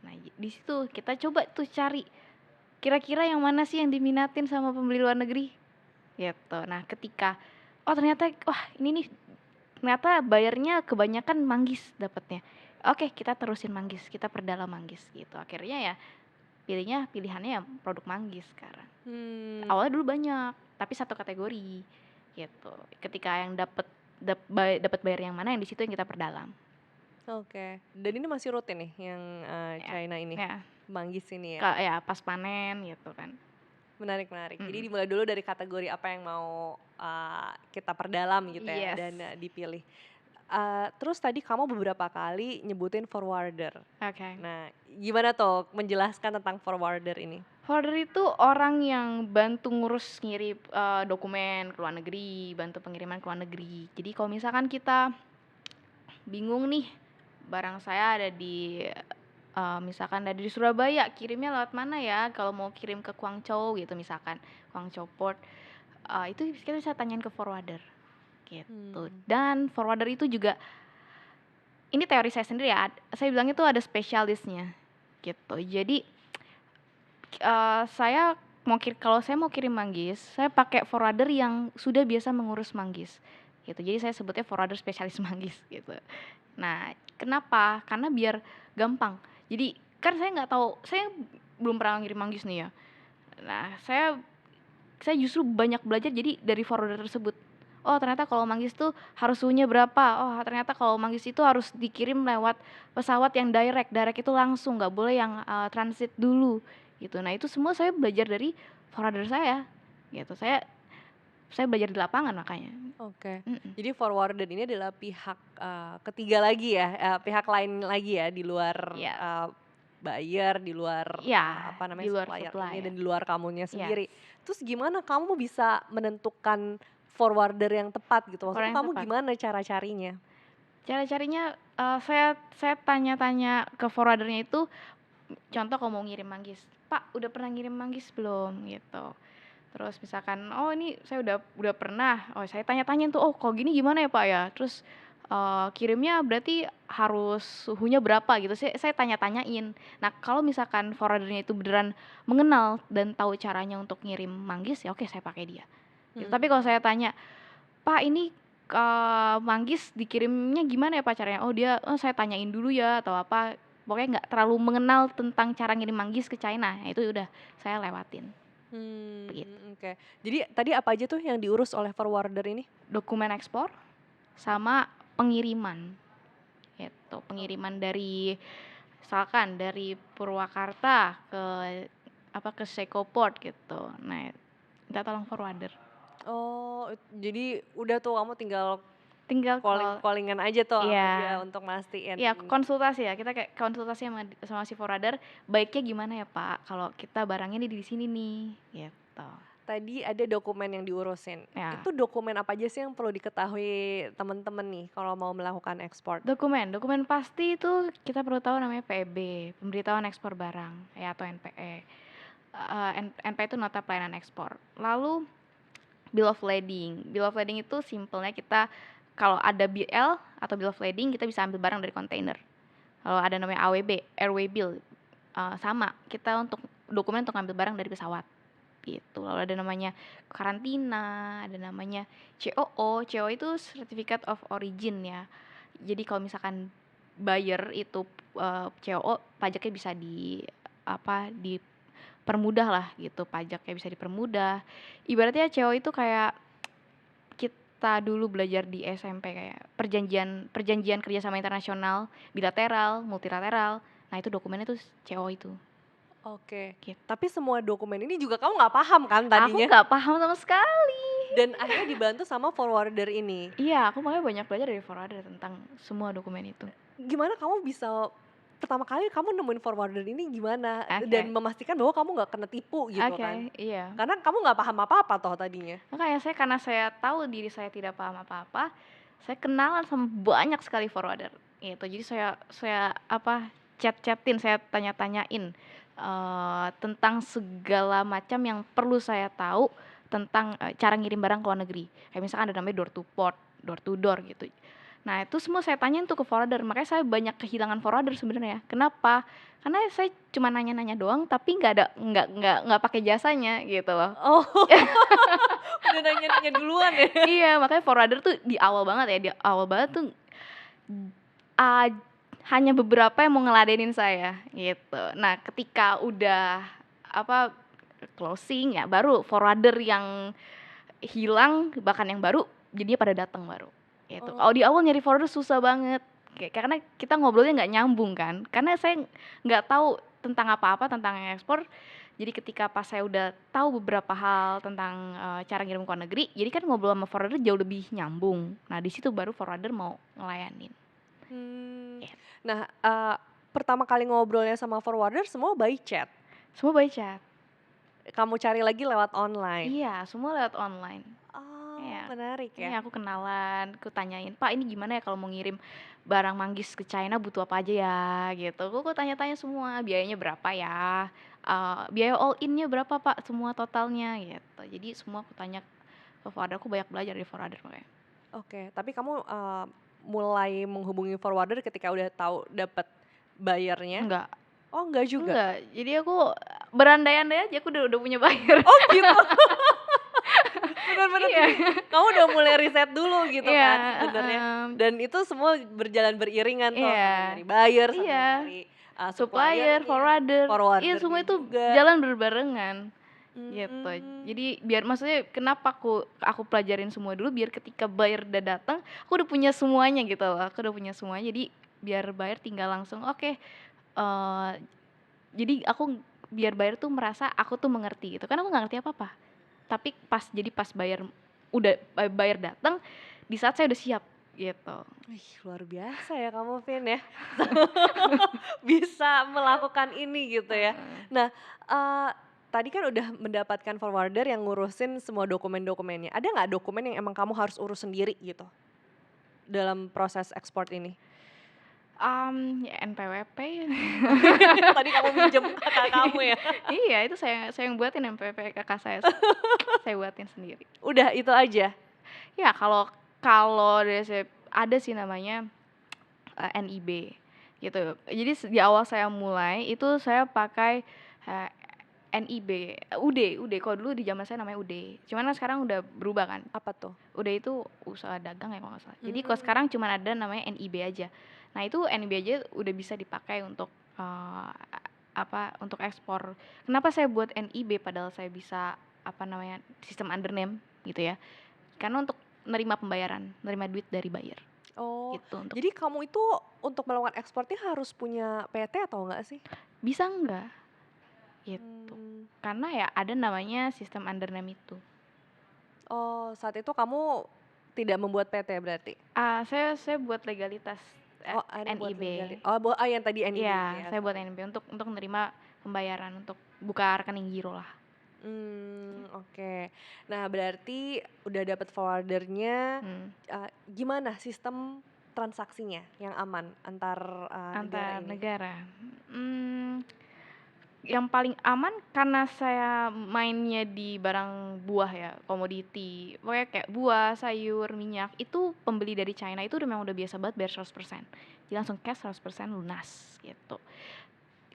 Nah, di situ kita coba tuh cari, kira-kira yang mana sih yang diminatin sama pembeli luar negeri, gitu. Nah, ketika, oh ternyata, wah ini nih, ternyata bayarnya kebanyakan manggis dapatnya. Oke, kita terusin manggis, kita perdalam manggis gitu. Akhirnya ya pilihannya ya produk manggis sekarang. Awalnya dulu banyak, tapi satu kategori gitu. Ketika yang dapat bayar yang mana, yang di situ yang kita perdalam. Oke, dan ini masih rutin nih yang Ya. China ini, Ya. manggis ini ya? Ya pas panen gitu kan. Menarik. Jadi dimulai dulu dari kategori apa yang mau kita perdalam gitu ya, Yes. dan dipilih. Terus tadi kamu beberapa kali nyebutin forwarder. Oke. Nah, gimana tuh menjelaskan tentang forwarder ini? Forwarder itu orang yang bantu ngurus ngirim dokumen ke luar negeri, bantu pengiriman ke luar negeri. Jadi kalau misalkan kita bingung nih, barang saya ada di misalkan dari Surabaya, kirimnya lewat mana ya? Kalau mau kirim ke Guangzhou gitu misalkan, Guangzhou Port, itu kita bisa tanyain ke forwarder gitu. Dan forwarder itu juga, ini teori saya sendiri ya, saya bilang itu ada spesialisnya gitu. Jadi kalau saya mau kirim manggis, saya pakai forwarder yang sudah biasa mengurus manggis gitu. Jadi saya sebutnya forwarder spesialis manggis gitu. Nah, kenapa? Karena biar gampang. Jadi kan saya nggak tahu, saya belum pernah ngirim manggis nih ya. Nah, saya justru banyak belajar jadi dari forwarder tersebut. Oh, ternyata kalau manggis tuh harus suhunya berapa. Oh, ternyata kalau manggis itu harus dikirim lewat pesawat yang direct itu langsung, nggak boleh yang transit dulu gitu. Nah, itu semua saya belajar dari forwarder saya gitu. Saya belajar di lapangan makanya. Oke. Jadi forwarder ini adalah pihak ketiga lagi ya, pihak lain lagi ya di luar Ya. buyer, di luar Ya, apa namanya di luar supplier ini, supply dan ya. di luar kamunya Yes. sendiri. Terus gimana kamu bisa menentukan forwarder yang tepat gitu? Maksudnya Yang kamu tepat. gimana cara carinya? Cara-carinya, saya tanya-tanya ke forwardernya itu, contoh kalau mau ngirim manggis, "Pak, udah pernah ngirim manggis belum?" Gitu. Terus misalkan, "Oh ini saya udah pernah." Oh, saya tanya-tanya tuh, "Oh kalau gini gimana ya Pak ya?" Terus, kirimnya berarti harus suhunya berapa gitu, saya tanya-tanyain. Nah, kalau misalkan forwardernya itu beneran mengenal dan tahu caranya untuk ngirim manggis, ya oke saya pakai dia. Gitu. Tapi kalau saya tanya, "Pak ini manggis dikirimnya gimana ya Pak caranya?" Oh dia, "Oh saya tanyain dulu ya," atau apa, pokoknya nggak terlalu mengenal tentang cara ngirim manggis ke China. Nah, itu udah saya lewatin. Begitu. Oke. Jadi tadi apa aja tuh yang diurus oleh forwarder ini? Dokumen ekspor sama pengiriman. Gitu. Pengiriman dari misalkan dari Purwakarta ke Sekoport gitu. Nah, minta tolong forwarder. Oh, jadi udah tuh kamu tinggal Tinggal call. calling-callingan aja tuh sama dia Iya. untuk mastiin. Iya, konsultasi ya, kita kayak konsultasi sama si forwarder, baiknya gimana ya Pak, kalau kita barangnya di sini nih, gitu. Tadi ada dokumen yang diurusin. Ya. Itu dokumen apa aja sih yang perlu diketahui teman-teman nih kalau mau melakukan ekspor? Dokumen pasti itu kita perlu tahu namanya PEB, pemberitahuan ekspor barang, ya atau NPE. NPE itu nota pelayanan ekspor. Lalu bill of lading. Bill of lading itu simpelnya kita kalau ada BL atau bill of lading kita bisa ambil barang dari kontainer. Kalau ada namanya AWB, airway bill, sama kita untuk dokumen untuk ambil barang dari pesawat gitu. Lalu ada namanya karantina, ada namanya COO. COO itu Certificate of Origin ya. Jadi kalau misalkan buyer itu COO, pajaknya bisa dipermudah lah gitu, pajaknya bisa dipermudah. Ibaratnya COO itu kayak kita dulu belajar di SMP kayak perjanjian perjanjian kerjasama internasional, bilateral, multilateral. Nah itu dokumennya tuh CO itu. Oke. Gitu. Tapi semua dokumen ini juga kamu nggak paham kan Aku tadinya? nggak paham sama sekali. Dan akhirnya dibantu sama forwarder ini. Iya, aku makanya banyak belajar dari forwarder tentang semua dokumen itu. Gimana kamu bisa pertama kali kamu nemuin forwarder ini gimana? Dan Oke, memastikan bahwa kamu nggak kena tipu gitu kan? iya. Karena kamu nggak paham apa-apa toh tadinya. Makanya karena saya tahu diri saya tidak paham apa-apa, saya kenalan sama banyak sekali forwarder. Gitu. Jadi saya chat-chatin, saya tanya-tanyain tentang segala macam yang perlu saya tahu tentang cara ngirim barang ke luar negeri. Kayak misalkan ada namanya door to port, door to door gitu. Nah, itu semua saya tanyain tuh ke forwarder. Makanya saya banyak kehilangan forwarder sebenarnya. Kenapa? Karena saya cuma nanya-nanya doang tapi nggak pakai jasanya gitu loh. Oh, udah nanya-nanya duluan ya? Iya, makanya forwarder tuh di awal banget ya, di awal banget tuh ah, hanya beberapa yang mau ngeladenin saya gitu. Nah, ketika udah closing ya baru forwarder yang hilang, bahkan yang baru jadinya pada datang baru gitu. Oh. Kalau di awal nyari forwarder susah banget. Karena kita ngobrolnya nggak nyambung kan. Karena saya nggak tahu tentang apa-apa tentang ekspor. Jadi ketika pas saya udah tahu beberapa hal tentang cara ngirim ke luar negeri, jadi kan ngobrol sama forwarder jauh lebih nyambung. Nah, di situ baru forwarder mau ngelayanin. Hmm. Gitu. Nah, pertama kali ngobrolnya sama forwarder semua by chat. Semua by chat. Kamu cari lagi lewat online. Iya, semua lewat online. Oh, Iya. menarik ya. Iya, aku kenalan, aku tanyain, "Pak, ini gimana ya kalau mau ngirim barang manggis ke China butuh apa aja ya?" Gitu. Aku tanya-tanya semua, biayanya berapa ya? Biaya all in-nya berapa, Pak? Semua totalnya gitu. Jadi semua aku tanya ke forwarder, aku banyak belajar dari forwarder makanya. Oke, tapi kamu mulai menghubungi forwarder ketika udah tahu dapat buyer-nya? Enggak, Oh, enggak juga? enggak. Jadi aku berandai-andai aja aku udah punya buyer. Oh, gitu. Benar-benar Iya. jadi kamu udah mulai riset dulu gitu Iya, kan sebenarnya. Dan itu semua berjalan beriringan toh iya. sambil nyari buyer, sambil Iya. nyari Supplier, suppliernya, forwarder, iya semua forwardernya itu juga. jalan berbarengan. Gitu. Hmm. Jadi biar maksudnya kenapa aku pelajarin semua dulu biar ketika buyer udah datang, aku udah punya semuanya gitu loh. Aku udah punya semuanya jadi biar buyer tinggal langsung oke. Jadi biar buyer tuh merasa aku tuh mengerti gitu. Kan aku nggak ngerti apa-apa. Tapi pas buyer datang di saat saya udah siap gitu. Wih, luar biasa ya kamu, Vin ya. Bisa melakukan ini gitu ya. Nah, tadi kan udah mendapatkan forwarder yang ngurusin semua dokumen-dokumennya. Ada nggak dokumen yang emang kamu harus urus sendiri gitu dalam proses ekspor ini? Ya NPWP. Tadi kamu minjem kakak kamu ya? Iya, itu saya yang buatin NPWP kakak saya. Saya buatin sendiri. Udah itu aja? Ya kalau dari saya ada sih namanya NIB gitu. Jadi di awal saya mulai itu saya pakai NIB, UD. Kalau dulu di zaman saya namanya UD. Cuman kan sekarang udah berubah kan. Apa tuh? UD itu usaha dagang ya kalau nggak salah. Jadi kalau sekarang cuma ada namanya NIB aja. Nah itu NIB aja udah bisa dipakai untuk untuk ekspor. Kenapa saya buat NIB padahal saya bisa sistem under name gitu ya? Karena untuk nerima pembayaran, nerima duit dari buyer. Oh, Gitu untuk jadi kamu itu untuk melakukan ekspornya harus punya PT atau enggak sih? bisa nggak? Gitu. Karena ya ada namanya sistem under name itu. Oh, saat itu kamu tidak membuat PT berarti? Saya buat legalitas Oh, ada buat NIB. yang tadi NIB itu Iya, ya. saya buat NIB untuk nerima pembayaran untuk buka rekening giro lah. Oke. Nah, berarti udah dapat forwardernya. Gimana sistem transaksinya yang aman antar negara Antar ini? negara. Yang paling aman karena saya mainnya di barang buah ya, komoditi. Pokoknya kayak buah, sayur, minyak, itu pembeli dari China itu memang udah biasa banget bayar 100%. Jadi langsung cash 100% lunas gitu.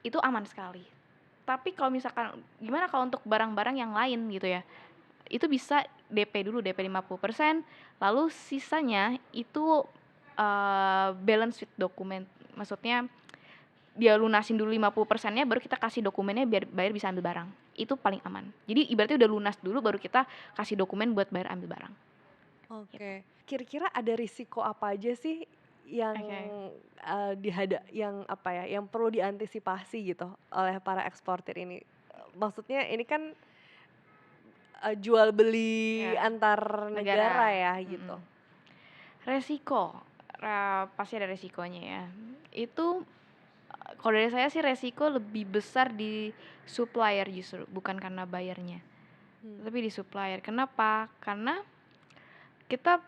Itu aman sekali. Tapi kalau misalkan gimana kalau untuk barang-barang yang lain gitu ya, itu bisa DP dulu, DP 50%, lalu sisanya itu balance with dokumen. Maksudnya dia lunasin dulu 50%-nya baru kita kasih dokumennya biar buyer bisa ambil barang. Itu paling aman. Jadi ibaratnya udah lunas dulu baru kita kasih dokumen buat buyer ambil barang. gitu. Oke. Kira-kira ada risiko apa aja sih yang, Oke. yang apa ya, yang perlu diantisipasi gitu oleh para eksportir ini? Maksudnya ini kan, jual beli Ya, antar negara negara, ya gitu. mhm. Resiko, pasti ada resikonya ya. Itu, kalau dari saya sih resiko lebih besar di supplier justru, bukan karena buyer-nya, Mmm. tapi di supplier. Kenapa? Karena kita,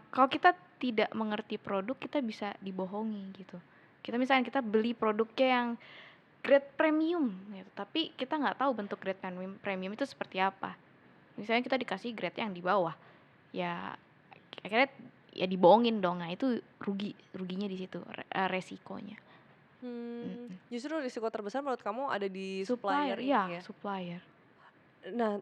kalau kita tidak mengerti produk, kita bisa dibohongi gitu. Kita beli produknya yang grade premium gitu, tapi kita nggak tahu bentuk grade premium itu seperti apa. Misalnya kita dikasih grade yang di bawah, ya akhirnya ya dibohongin dong. Nah itu ruginya di situ, resikonya. Mhm. Justru risiko terbesar menurut kamu ada di supplier Supplier, ini iya ya? supplier. Nah,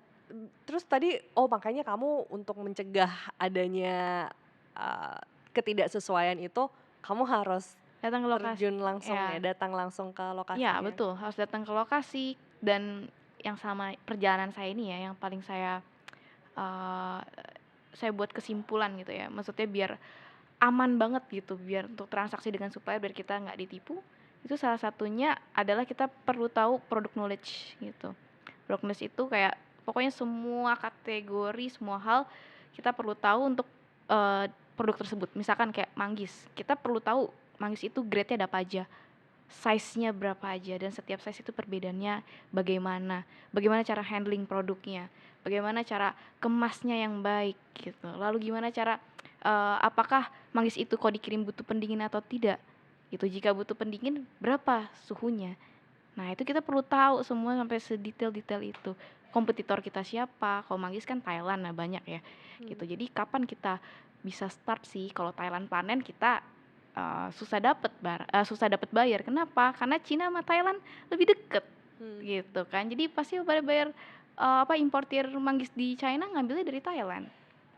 terus tadi makanya kamu untuk mencegah adanya, eee, ketidaksesuaian itu, kamu harus Datang ke lokasi, terjun langsung ya, ya. datang langsung ke Iya lokasinya? betul, harus datang ke lokasi. Dan yang sama perjalanan saya ini ya, yang paling eee, saya buat kesimpulan gitu ya, maksudnya biar aman banget gitu, biar untuk transaksi dengan supplier biar kita nggak ditipu, itu salah satunya adalah kita perlu tahu product knowledge gitu. Product knowledge itu kayak pokoknya semua kategori, semua hal kita perlu tahu untuk, produk tersebut. Misalkan kayak manggis, kita perlu tahu manggis itu grade-nya ada apa aja, size-nya berapa aja, dan setiap size itu perbedaannya bagaimana, bagaimana cara handling produknya, bagaimana cara kemasnya yang baik gitu. Lalu gimana cara, apakah manggis itu kalau dikirim butuh pendingin atau tidak gitu, jika butuh pendingin berapa suhunya. Nah itu kita perlu tahu semua sampai sedetail-detail itu. Kompetitor kita siapa, kalau manggis kan Thailand, nah banyak ya Mmm. gitu. Jadi kapan kita bisa start sih, kalau Thailand panen kita susah dapet buyer. Kenapa? Karena Cina sama Thailand lebih deket Mhm. gitu kan. Jadi pasti pada bayar, importir manggis di China ngambilnya dari Thailand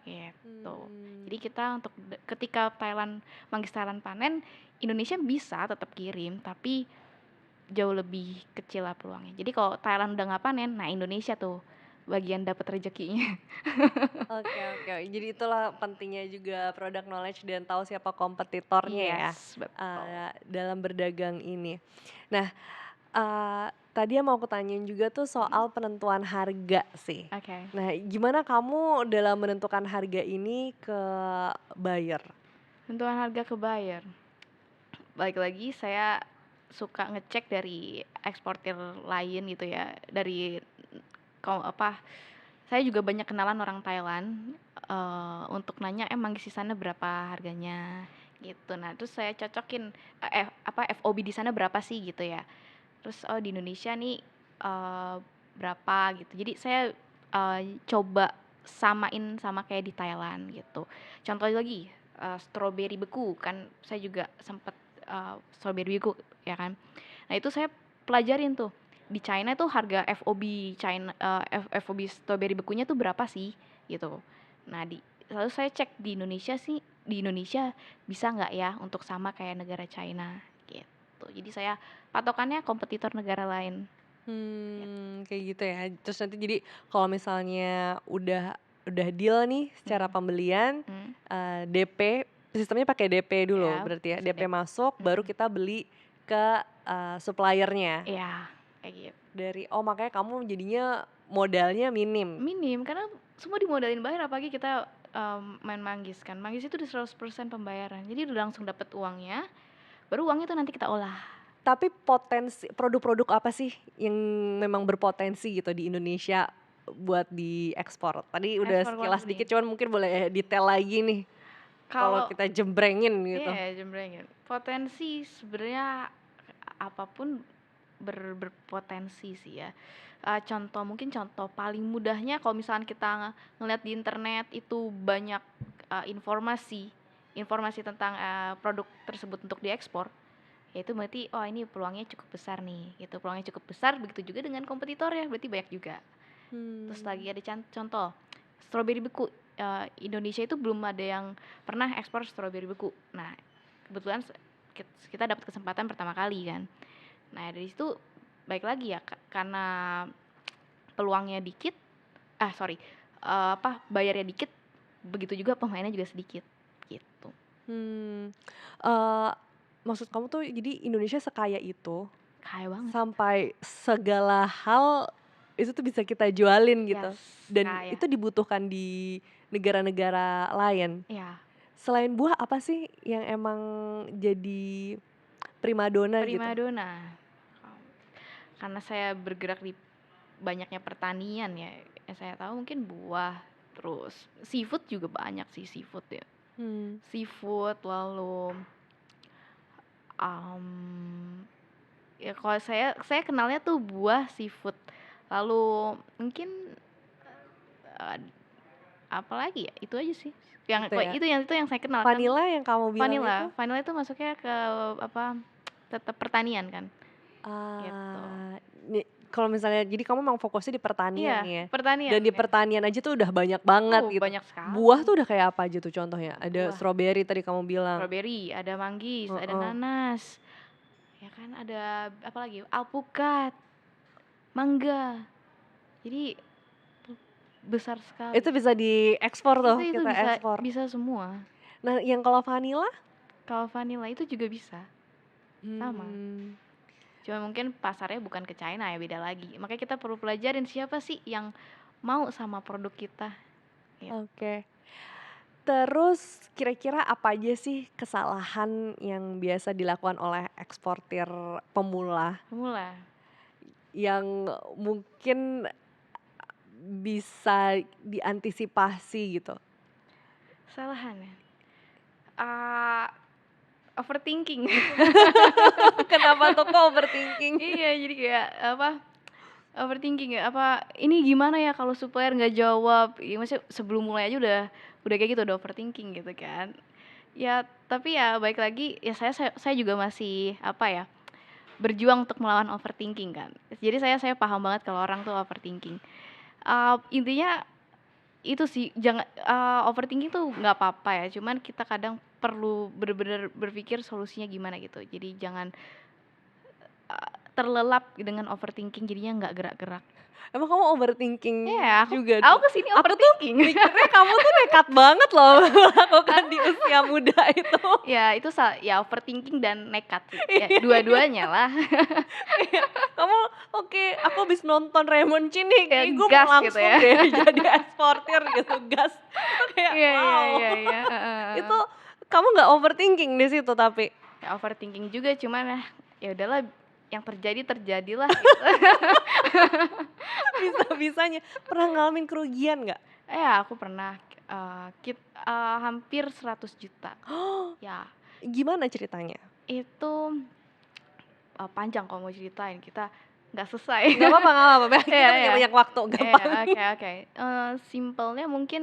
gitu. Mmm. Jadi kita untuk ketika manggis Thailand panen, Indonesia bisa tetap kirim, tapi jauh lebih kecil lah peluangnya. Jadi kalau Thailand udah nggak panen, nah Indonesia tuh bagian dapat rezekinya. Oke, oke. Jadi itulah pentingnya juga product knowledge dan tahu siapa kompetitornya ya, Yes, betul. dalam berdagang ini. Nah, tadi yang mau aku tanyain juga tuh Mhm, soal penentuan harga sih. oke. Nah, gimana kamu dalam menentukan harga ini ke buyer? Tentuan harga ke buyer. Balik lagi saya suka ngecek dari eksportir lain gitu ya, dari saya juga banyak kenalan orang Thailand, untuk nanya emang di sana berapa harganya gitu. Nah terus saya cocokin, FOB di sana berapa sih gitu ya. Terus oh di Indonesia nih, berapa gitu. Jadi saya, coba samain sama kayak di Thailand gitu. Contoh lagi, stroberi beku kan saya juga sempet, stroberi beku ya kan. Nah itu saya pelajarin tuh, di China tuh harga FOB China, FOB stroberi bekunya tuh berapa sih gitu. Nah lalu saya cek di Indonesia bisa nggak ya untuk sama kayak negara China gitu. Jadi saya patokannya kompetitor negara lain, gitu. Kayak gitu ya. Terus nanti jadi kalau misalnya udah deal nih secara Mhm, pembelian, mmm, DP, sistemnya pakai DP dulu iya, berarti ya, bisa DP deh, masuk baru mhm, kita beli ke, supplier-nya. iya, kayak gitu. Makanya kamu jadinya modalnya minim? Minim, karena semua dimodalin bayar apalagi kita, main manggis kan, manggis itu udah 100% pembayaran, jadi udah langsung dapet uangnya, baru uangnya tuh nanti kita olah. Tapi produk-produk apa sih yang memang berpotensi gitu di Indonesia buat diekspor? Tadi udah Ekspor ke luar sekilas negeri. dikit cuman mungkin boleh detail lagi nih, kalau Kalau kita jembrengin gitu. iya jembrengin, potensi sebenarnya apapun berpotensi sih ya. Mungkin contoh paling mudahnya kalau misalkan kita ngeliat di internet itu banyak, informasi informasi tentang, produk tersebut untuk diekspor, ya itu berarti, oh ini peluangnya cukup besar nih gitu, peluangnya cukup besar, begitu juga dengan kompetitor ya berarti banyak juga. Terus lagi Mmm. ada contoh, stroberi beku, Indonesia itu belum ada yang pernah ekspor stroberi beku. Nah, kebetulan kita dapat kesempatan pertama kali kan. Nah, dari situ baik lagi ya, karena peluangnya dikit, bayarnya dikit, begitu juga pemainnya juga sedikit, gitu. Hmm, eee, maksud kamu tuh jadi Indonesia sekaya itu, Kaya banget. sampai segala hal itu tuh bisa kita jualin gitu, Yes, dan kaya. itu dibutuhkan di negara-negara lain. Iya, Selain buah apa sih yang emang jadi primadona gitu? primadona. Karena saya bergerak di banyaknya pertanian ya, yang saya tahu mungkin buah, terus seafood juga banyak sih, seafood ya. Hmm. Seafood, lalu ya kalau saya kenalnya tuh buah, seafood, lalu mungkin eh, apa lagi ya, itu aja sih yang Gitu ya. itu yang saya kenal kan. Vanilla yang kamu bilang itu? Vanilla itu masuknya ke apa, tetap pertanian kan, gitu. Kalau misalnya jadi kamu memang fokusnya di pertanian Iya, nih ya? Dan pertanian di ya. pertanian aja tuh udah banyak banget gitu. Banyak Buah sekali. tuh udah kayak apa aja tuh contohnya? Ada Buah, strawberry tadi kamu bilang. strawberry, ada manggis, ada Heeh. nanas, ya kan, ada apa lagi, alpukat, mangga. Jadi besar sekali. Itu bisa diekspor tuh, Itu kita bisa ekspor. bisa semua. Nah, yang kalau vanilla? Kalau vanilla itu juga bisa, sama. Hmm, Cuma mungkin pasarnya bukan ke China ya, beda lagi. Makanya kita perlu pelajarin siapa sih yang mau sama produk kita. Gitu. oke. Terus kira-kira apa aja sih kesalahan yang biasa dilakukan oleh eksportir pemula Pemula. yang mungkin bisa diantisipasi gitu? Kesalahan ya. Overthinking. Kenapa tuh kok overthinking? Iya, jadi kayak apa? Overthinking ya, apa ini gimana ya kalau supplier nggak jawab? Ya maksudnya sebelum mulai aja udah kayak gitu, udah overthinking gitu kan. Ya, tapi ya baik lagi ya, saya juga masih apa ya, berjuang untuk melawan overthinking kan. Jadi saya paham banget kalau orang tuh overthinking. Intinya itu sih, jangan overthinking tuh nggak apa-apa ya, cuman kita kadang perlu bener-bener berpikir solusinya gimana gitu. Jadi jangan terlelap dengan overthinking, jadinya nggak gerak-gerak. Emang kamu overthinking Ya, juga aku tuh? kesini Aku tuh overthinking. mikirnya kamu tuh nekat banget loh melakukan di usia muda itu. Ya itu ya overthinking dan nekat sih, ya Iya, dua-duanya lah. iya. Kamu oke, aku habis nonton Raymond Chin nih, Ya kayaknya gue mau gas gitu langsung ya. deh jadi eksportir gitu, gas. Itu kayak Iya, iya, wow. iya, iya, heeh. Itu kamu nggak overthinking di situ tapi? Ya overthinking juga, cuman ya udahlah, yang terjadilah gitu. Bisa-bisanya. Pernah ngalamin kerugian nggak? Aku pernah hampir 100 juta. Ya, Gimana ceritanya? itu panjang kalau mau ceritain, kita nggak selesai. Nggak apa-apa, kita Iya, punya iya. banyak waktu, Iya, gampang. oke. Simpelnya mungkin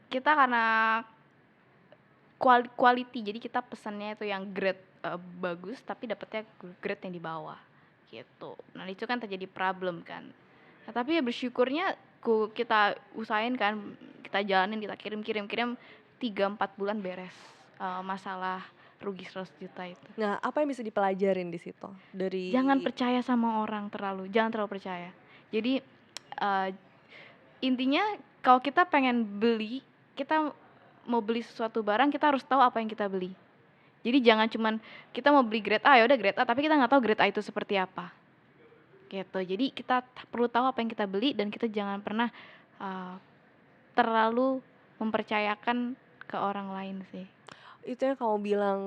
kita karena quality, jadi kita pesannya itu yang grade bagus, tapi dapetnya grade yang di bawah gitu. Nah itu kan terjadi problem kan. Nah, tapi ya bersyukurnya kita usahain kan, kita jalanin, kita kirim 3-4 bulan beres masalah rugi 100 juta itu. Nah, apa yang bisa dipelajarin di situ? Jangan Dari percaya sama orang jangan terlalu percaya. Jadi intinya kalau kita pengen beli, kita mau beli sesuatu barang, kita harus tahu apa yang kita beli. Jadi jangan cuman kita mau beli grade A, ya udah grade A, tapi kita nggak tahu grade A itu seperti apa. Gitu. Jadi kita perlu tahu apa yang kita beli, dan kita jangan pernah terlalu mempercayakan ke orang lain sih. itu yang kamu bilang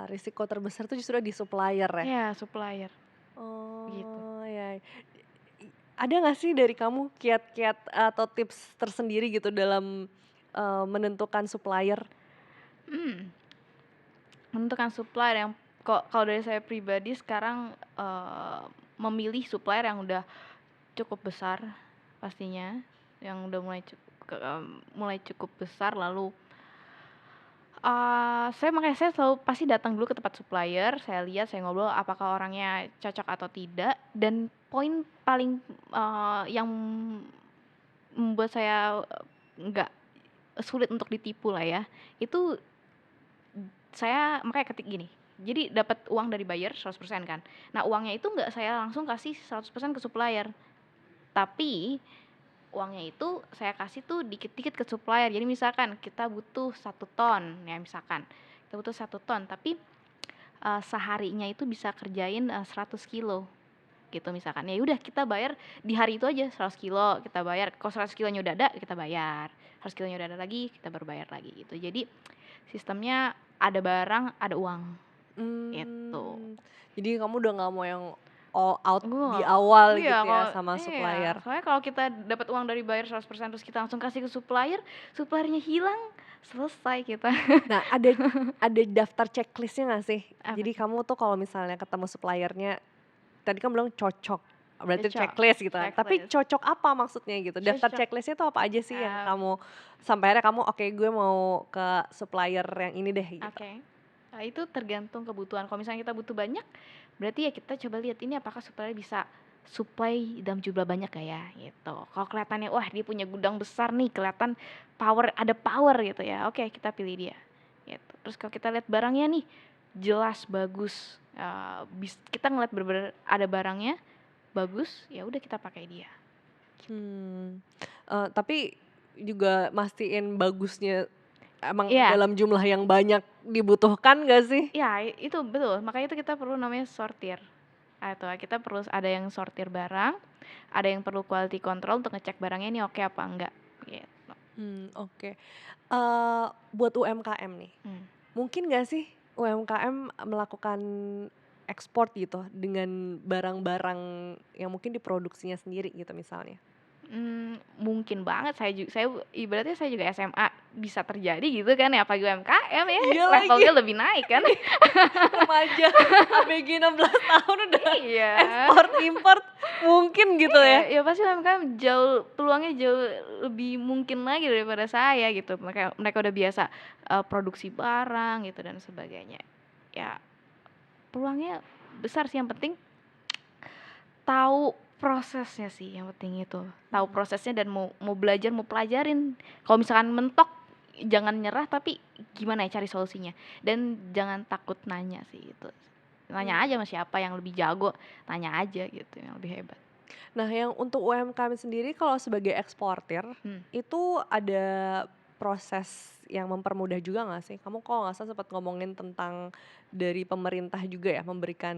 risiko terbesar tuh justru di supplier ya? Ya, supplier. Gitu. Oh, ya. Ada nggak sih dari kamu kiat-kiat atau tips tersendiri gitu dalam menentukan supplier? Menentukan supplier yang kalau dari saya pribadi sekarang memilih supplier yang udah cukup besar pastinya, yang udah mulai cukup besar, lalu makanya saya selalu pasti datang dulu ke tempat supplier, saya lihat, saya ngobrol apakah orangnya cocok atau tidak, dan poin paling yang membuat saya nggak sulit untuk ditipu lah ya, itu saya makanya ketik gini. Jadi dapat uang dari buyer 100% kan. Nah, uangnya itu nggak saya langsung kasih 100% ke supplier. Tapi uangnya itu saya kasih tuh dikit-dikit ke supplier. Jadi misalkan kita butuh 1 ton ya, misalkan kita butuh 1 ton, tapi seharinya itu bisa kerjain 100 kilo gitu misalkan. Ya udah kita bayar di hari itu aja 100 kilo kita bayar. Kalau 100 kilonya udah ada kita bayar, 100 kilonya udah ada lagi kita baru bayar lagi gitu. Jadi sistemnya ada barang ada uang gitu. Jadi kamu udah nggak mau yang all out di Gua awal iya gitu ya kalau sama iya, supplier. soalnya kalau kita dapat uang dari bayar 100% terus kita langsung kasih ke supplier, suppliernya hilang, selesai kita. Nah, ada daftar checklistnya nggak sih? Apa Jadi tuh? kamu tuh kalau misalnya ketemu suppliernya, tadi kan bilang cocok, berarti Cocok, checklist gitu kan. Tapi checklist, cocok apa maksudnya gitu? Daftar cocok, checklistnya tuh apa aja sih yang eee, kamu sampai akhirnya kamu oke gue mau ke supplier yang ini deh gitu. oke. Itu tergantung kebutuhan. Kalau misalnya kita butuh banyak, berarti ya kita coba lihat ini apakah supplier bisa supply dalam jumlah banyak gak ya gitu. Kalau kelihatannya wah dia punya gudang besar nih, kelihatan ada power gitu ya. Oke, kita pilih dia. Gitu. Terus kalau kita lihat barangnya nih jelas bagus, kita ngeliat bener-bener ada barangnya bagus, ya udah kita pakai dia. Hmm. Tapi juga mastiin bagusnya emang Iya, dalam jumlah yang banyak dibutuhkan gak sih? iya itu betul. Makanya itu kita perlu namanya sortir. Atau kita perlu ada yang sortir barang, ada yang perlu quality control untuk ngecek barangnya ini oke apa enggak gitu. Oke. Buat UMKM nih, Hmm. mungkin gak sih UMKM melakukan ekspor gitu dengan barang-barang yang mungkin diproduksinya sendiri gitu misalnya? Mungkin banget saya ibaratnya saya juga SMA bisa terjadi gitu kan ya, apalagi UMKM ya, Iya lagi, levelnya lebih naik kan. remaja ABG 16 tahun udah Iya. ekspor import mungkin gitu Iya, ya? ya pasti UMKM peluangnya jauh lebih mungkin lagi daripada saya gitu. Mereka mereka udah biasa, produksi barang gitu dan sebagainya. Ya peluangnya besar sih, yang penting tahu prosesnya sih, yang penting itu. Tahu prosesnya dan mau mau belajar, mau pelajarin. Kalau misalkan mentok, jangan nyerah tapi gimana ya cari solusinya. Dan jangan takut nanya sih itu. Nanya aja sama siapa yang lebih jago, tanya aja gitu yang lebih hebat. Nah, yang untuk UMKM sendiri kalau sebagai eksportir, Hmm. itu ada proses yang mempermudah juga nggak sih? Kamu kalau nggak salah sempat ngomongin tentang dari pemerintah juga ya, memberikan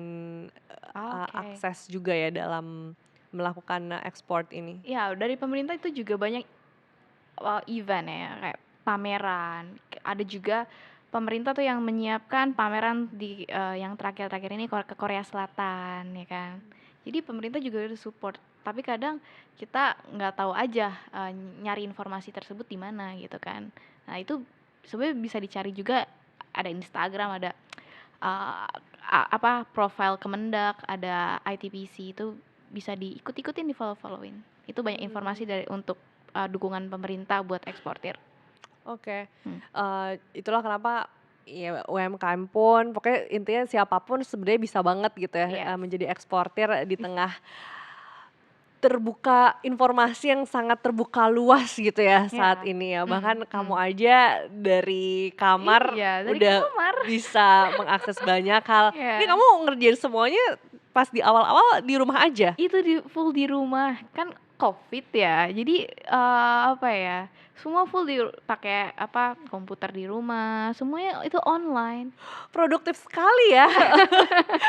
Oke. akses juga ya dalam melakukan ekspor ini. Ya, dari pemerintah itu juga banyak event ya, kayak pameran. Ada juga pemerintah tuh yang menyiapkan pameran yang terakhir-terakhir ini ke Korea Selatan ya kan. Jadi pemerintah juga udah support. Tapi kadang kita nggak tahu aja nyari informasi tersebut di mana gitu kan. Nah, itu sebenarnya bisa dicari juga, ada Instagram, ada uh, apa profile Kemendak, ada ITPC, itu bisa diikut-ikutin, di-follow-followin. Itu banyak informasi dari untuk dukungan pemerintah buat eksportir. Oke, Hmm. Itulah kenapa ya UMKM pun pokoknya intinya siapapun sebenarnya bisa banget gitu ya, Yes. menjadi eksportir di tengah terbuka informasi yang sangat terbuka luas gitu ya saat Ya. ini ya. Hmm. Bahkan kamu aja dari kamar Iya, dari udah kamar. bisa mengakses banyak hal. Ini Ya. kamu ngerjain semuanya pas di awal-awal di rumah aja? Itu full di rumah. Kan COVID ya. Jadi apa ya? Semua full pakai apa komputer di rumah. Semuanya itu online. Produktif sekali ya.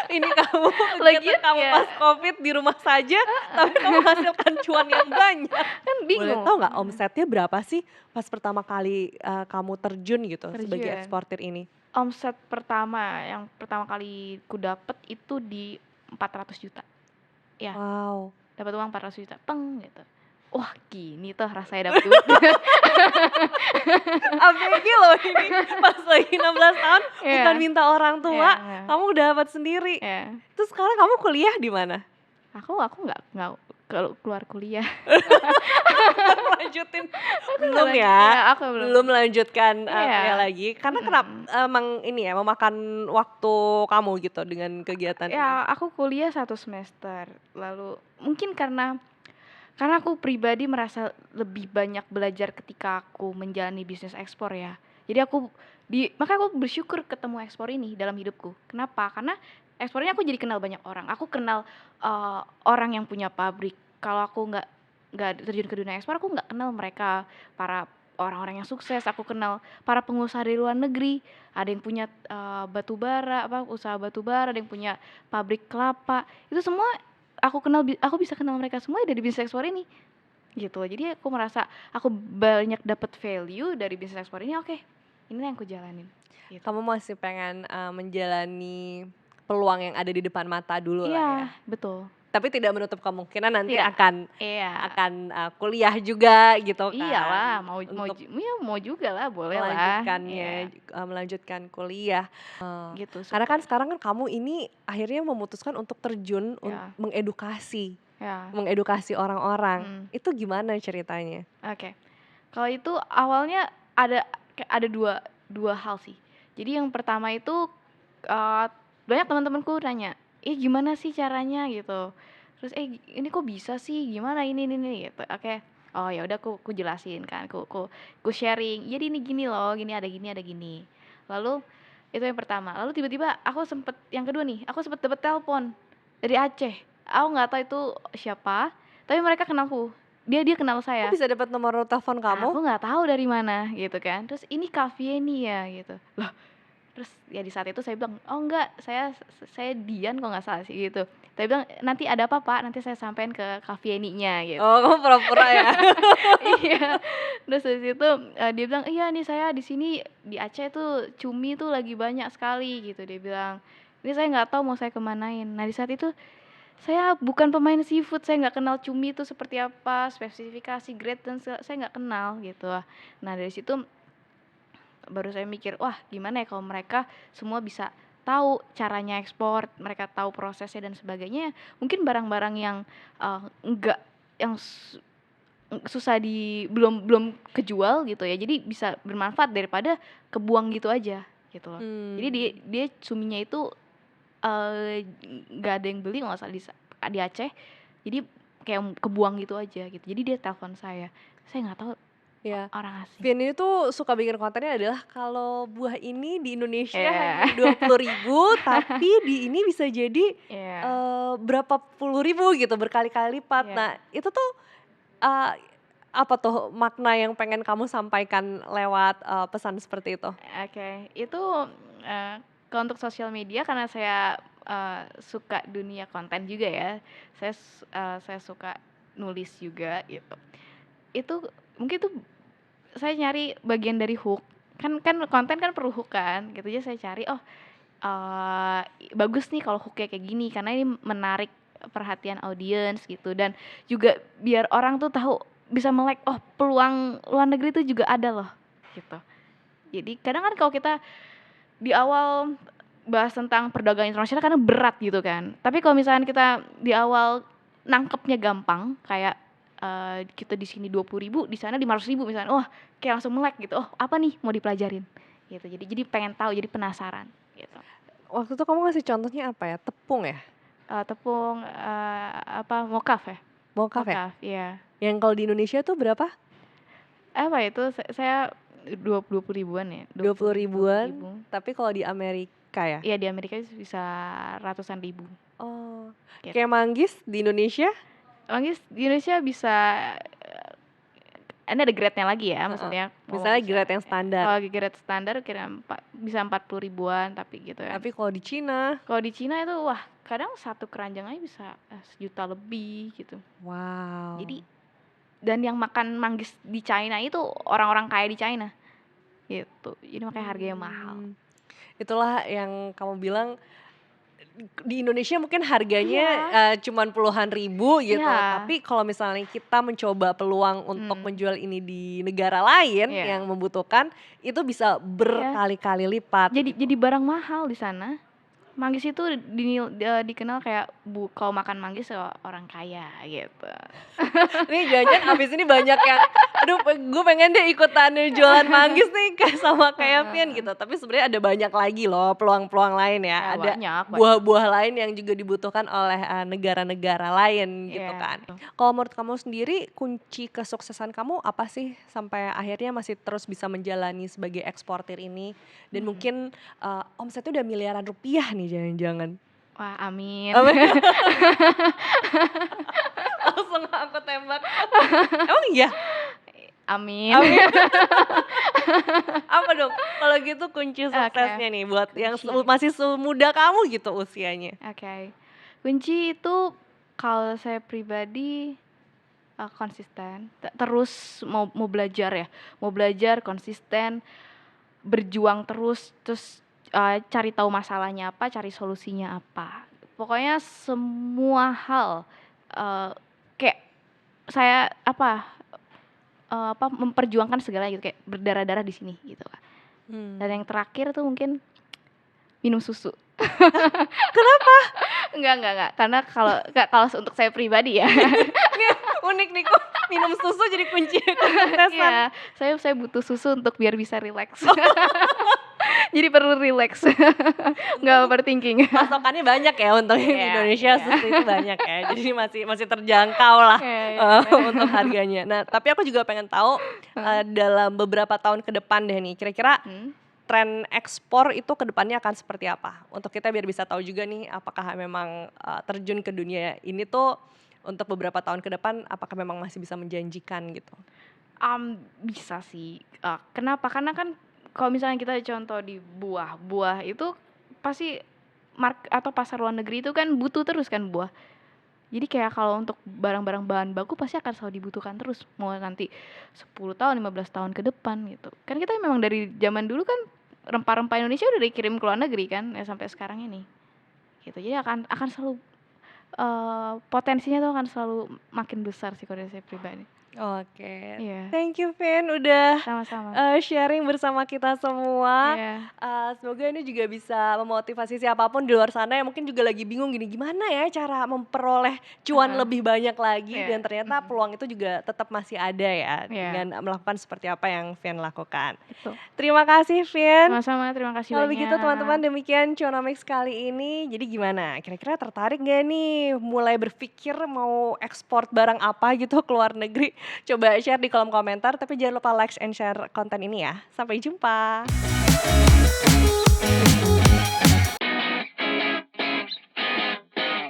Ini kamu kegiatan Lagian kamu ya, pas Covid di rumah saja, tapi kamu hasilkan cuan yang banyak. kan Boleh bingung. tahu nggak omsetnya berapa sih pas pertama kali, kamu terjun gitu sebagai Terjun. eksportir ini? Omset pertama yang pertama kali ku dapet itu di 400 juta. Ya, Wow. dapat uang 400 juta. Peng gitu. Wah, gini tuh rasanya dapat duit. ABG loh ini pas lagi 16 tahun bukan Iya. minta orang tua, Iya. kamu udah dapat sendiri. Iya. Terus sekarang kamu kuliah di mana? Aku nggak keluar kuliah. Lanjutin Aku nggak belum lanjut. ya? Iya, aku belum. Belum melanjutkan, Iya. kuliah lagi karena kenapa Mm-mm. emang ini ya memakan waktu kamu gitu dengan kegiatan ini? Ya, aku kuliah 1 semester. Lalu mungkin karena aku pribadi merasa lebih banyak belajar ketika aku menjalani bisnis ekspor ya. Jadi makanya aku bersyukur ketemu ekspor ini dalam hidupku. Kenapa? Karena ekspor ini aku jadi kenal banyak orang. Aku kenal orang yang punya pabrik. Kalau aku nggak nggak terjun ke dunia ekspor, aku nggak kenal mereka, para orang-orang yang sukses. Aku kenal para pengusaha dari luar negeri, ada yang punya batu bara, usaha batu bara, ada yang punya pabrik kelapa. Itu semua aku kenal, aku bisa kenal mereka semua dari bisnis ekspor ini gitu. Jadi aku merasa aku banyak dapat value dari bisnis ekspor ini. Oke, ini yang aku jalanin gitu. Kamu masih pengen menjalani peluang yang ada di depan mata dulu lah ya. Iya, betul. Tapi tidak menutup kemungkinan nanti Tidak. akan Iya. kuliah juga gitu Iyalah, kan. Untuk mau juga lah, boleh lah. melanjutkannya, Iya, melanjutkan kuliah. gitu. Karena kan sekarang kan kamu ini akhirnya memutuskan untuk terjun Ya, mengedukasi, ya. mengedukasi orang-orang. Hmm. Itu gimana ceritanya? Oke. Kalau itu awalnya ada dua hal sih. Jadi yang pertama itu banyak teman-temanku nanya, gimana sih caranya gitu. Terus ini kok bisa sih? Gimana ini gitu. Oke. Oh ya udah, aku jelasin kan. Aku sharing. Jadi ini gini loh, gini ada gini. Lalu itu yang pertama. Lalu tiba-tiba yang kedua nih, aku sempet dapet telepon dari Aceh. Aku nggak tahu itu siapa, tapi mereka kenalku. Dia kenal Kok saya. bisa dapat nomor telepon kamu? Aku nggak tahu dari mana gitu kan. Terus ini Kavie nih ya gitu. Loh, terus ya di saat itu saya bilang, "Oh enggak, saya Dian kok nggak salah sih," gitu. Saya bilang, "Nanti ada apa Pak? Nanti saya sampein ke Kavie nya gitu." Oh, kamu pura-pura ya? Iya. Terus dari situ dia bilang, "Iya nih saya di sini di Aceh tuh cumi tuh lagi banyak sekali," gitu dia bilang. Ini saya nggak tahu mau saya kemanain. Nah di saat itu saya bukan pemain seafood, saya nggak kenal cumi itu seperti apa, spesifikasi, grade dan saya nggak kenal gitu. Nah dari situ baru saya mikir, wah gimana ya kalau mereka semua bisa tahu caranya ekspor, mereka tahu prosesnya dan sebagainya. Mungkin barang-barang yang enggak yang susah belum kejual gitu ya. Jadi bisa bermanfaat daripada kebuang gitu aja gitu loh. Jadi dia cuminya itu nggak ada yang beli, nggak usah di Aceh, jadi kayak kebuang gitu aja gitu. Jadi dia telepon saya nggak tahu Ya. orang asing. Vian ini tuh suka bikin kontennya adalah kalau buah ini di Indonesia Iya. hanya 20.000, tapi di ini bisa jadi Iya. berapa puluh ribu gitu, berkali-kali lipat. Iya. Nah itu tuh apa tuh makna yang pengen kamu sampaikan lewat pesan seperti itu? Oke, itu kalau untuk sosial media karena saya suka dunia konten juga ya. Saya suka nulis juga gitu. Itu mungkin tuh saya nyari bagian dari hook. Kan konten kan perlu hook kan, gitu aja saya cari, bagus nih kalau hooknya kayak gini karena ini menarik perhatian audiens gitu, dan juga biar orang tuh tahu bisa melek, oh peluang luar negeri tuh juga ada loh gitu. Jadi kadang kan kalau kita di awal bahas tentang perdagangan internasional karena berat gitu kan. Tapi kalau misalnya kita di awal nangkepnya gampang, kayak kita di sini 20.000, di sana 500.000 misalnya, wah kayak langsung melek gitu. Oh apa nih mau dipelajarin gitu. Jadi pengen tahu, jadi penasaran gitu. Waktu itu kamu ngasih contohnya apa ya? Tepung ya? Tepung mokaf ya? Mokaf ya? Mokaf, iya. Yang kalau di Indonesia tuh berapa? Apa itu saya 20 ribuan ya? 20 ribuan, 20 ribu. tapi kalau di Amerika ya? Iya di Amerika bisa ratusan ribu. Oh, Gitu. kayak manggis di Indonesia? Manggis di Indonesia bisa, ini ada grade-nya lagi ya, maksudnya Misalnya grade yang standar. Kalau grade standar kira bisa 40 ribuan tapi gitu ya. Tapi kalau di Cina? Kalau di Cina itu wah kadang satu keranjang aja bisa 1 juta lebih gitu. Wow. Jadi dan yang makan manggis di China itu orang-orang kaya di China gitu. Jadi makanya harganya mahal. Itulah yang kamu bilang di Indonesia mungkin harganya cuman puluhan ribu gitu. Iya. Tapi kalau misalnya kita mencoba peluang untuk menjual ini di negara lain yang membutuhkan, itu bisa berkali-kali lipat. Jadi barang mahal di sana. Manggis itu dikenal kayak kalau makan manggis orang kaya gitu. Nih jangan abis ini banyak yang, aduh gue pengen deh ikutan jualan manggis nih sama kayak Vian gitu. Tapi sebenarnya ada banyak lagi loh peluang-peluang lain ya. Ada buah-buah lain yang juga dibutuhkan oleh negara-negara lain gitu kan. Kalau menurut kamu sendiri kunci kesuksesan kamu apa sih sampai akhirnya masih terus bisa menjalani sebagai eksportir ini? Dan mungkin omsetnya udah miliaran rupiah nih jangan-jangan. Wah amin. Langsung aku tembak. Emang iya? Amin. Amin. Apa dong kalau gitu kunci Oke, suksesnya nih buat yang kunci. masih semuda kamu gitu usianya? Oke. Kunci itu kalau saya pribadi konsisten, terus mau mau belajar ya, mau belajar konsisten, berjuang terus cari tahu masalahnya apa, cari solusinya apa. Pokoknya semua hal kayak saya memperjuangkan segalanya gitu, kayak berdarah-darah di sini gitu. Dan yang terakhir tuh mungkin minum susu. Kenapa? Enggak, karena kalau untuk saya pribadi ya. Nih unik nih kok minum susu jadi kunci kesuksesan. Iya, saya butuh susu untuk biar bisa rileks. Jadi perlu rileks. Nggak overthinking. Pasokannya banyak ya untungnya di Iya, Indonesia iya. susu itu banyak ya. Jadi masih terjangkau lah Iya. untuk harganya. Nah, tapi aku juga pengen tahu dalam beberapa tahun ke depan deh nih, kira-kira tren ekspor itu ke depannya akan seperti apa? Untuk kita biar bisa tahu juga nih apakah memang terjun ke dunia ini tuh untuk beberapa tahun ke depan apakah memang masih bisa menjanjikan gitu? Bisa sih. Kenapa? Karena kan kalau misalnya kita contoh di buah itu pasti atau pasar luar negeri itu kan butuh terus kan buah. Jadi kayak kalau untuk barang-barang bahan baku pasti akan selalu dibutuhkan terus, mau nanti 10 tahun, 15 tahun ke depan gitu. Kan kita memang dari zaman dulu kan rempah-rempah Indonesia udah dikirim ke luar negeri kan, ya sampai sekarang ini. Gitu. Jadi akan selalu potensinya tuh akan selalu makin besar sih kalau dari saya pribadi. Oke, Iya. thank you Vin udah Sama-sama. sharing bersama kita semua. Iya. Semoga ini juga bisa memotivasi siapapun di luar sana yang mungkin juga lagi bingung gini, gimana ya cara memperoleh cuan lebih banyak lagi Iya. dan ternyata peluang itu juga tetap masih ada ya Iya. dengan melakukan seperti apa yang Vin lakukan. Betul. Terima kasih Vin. Sama-sama, terima kasih Kalau banyak. begitu teman-teman demikian Cuanomics kali ini. Jadi gimana? Kira-kira tertarik gak nih mulai berpikir mau ekspor barang apa gitu ke luar negeri? Coba share di kolom komentar, tapi jangan lupa like and share konten ini ya. Sampai jumpa.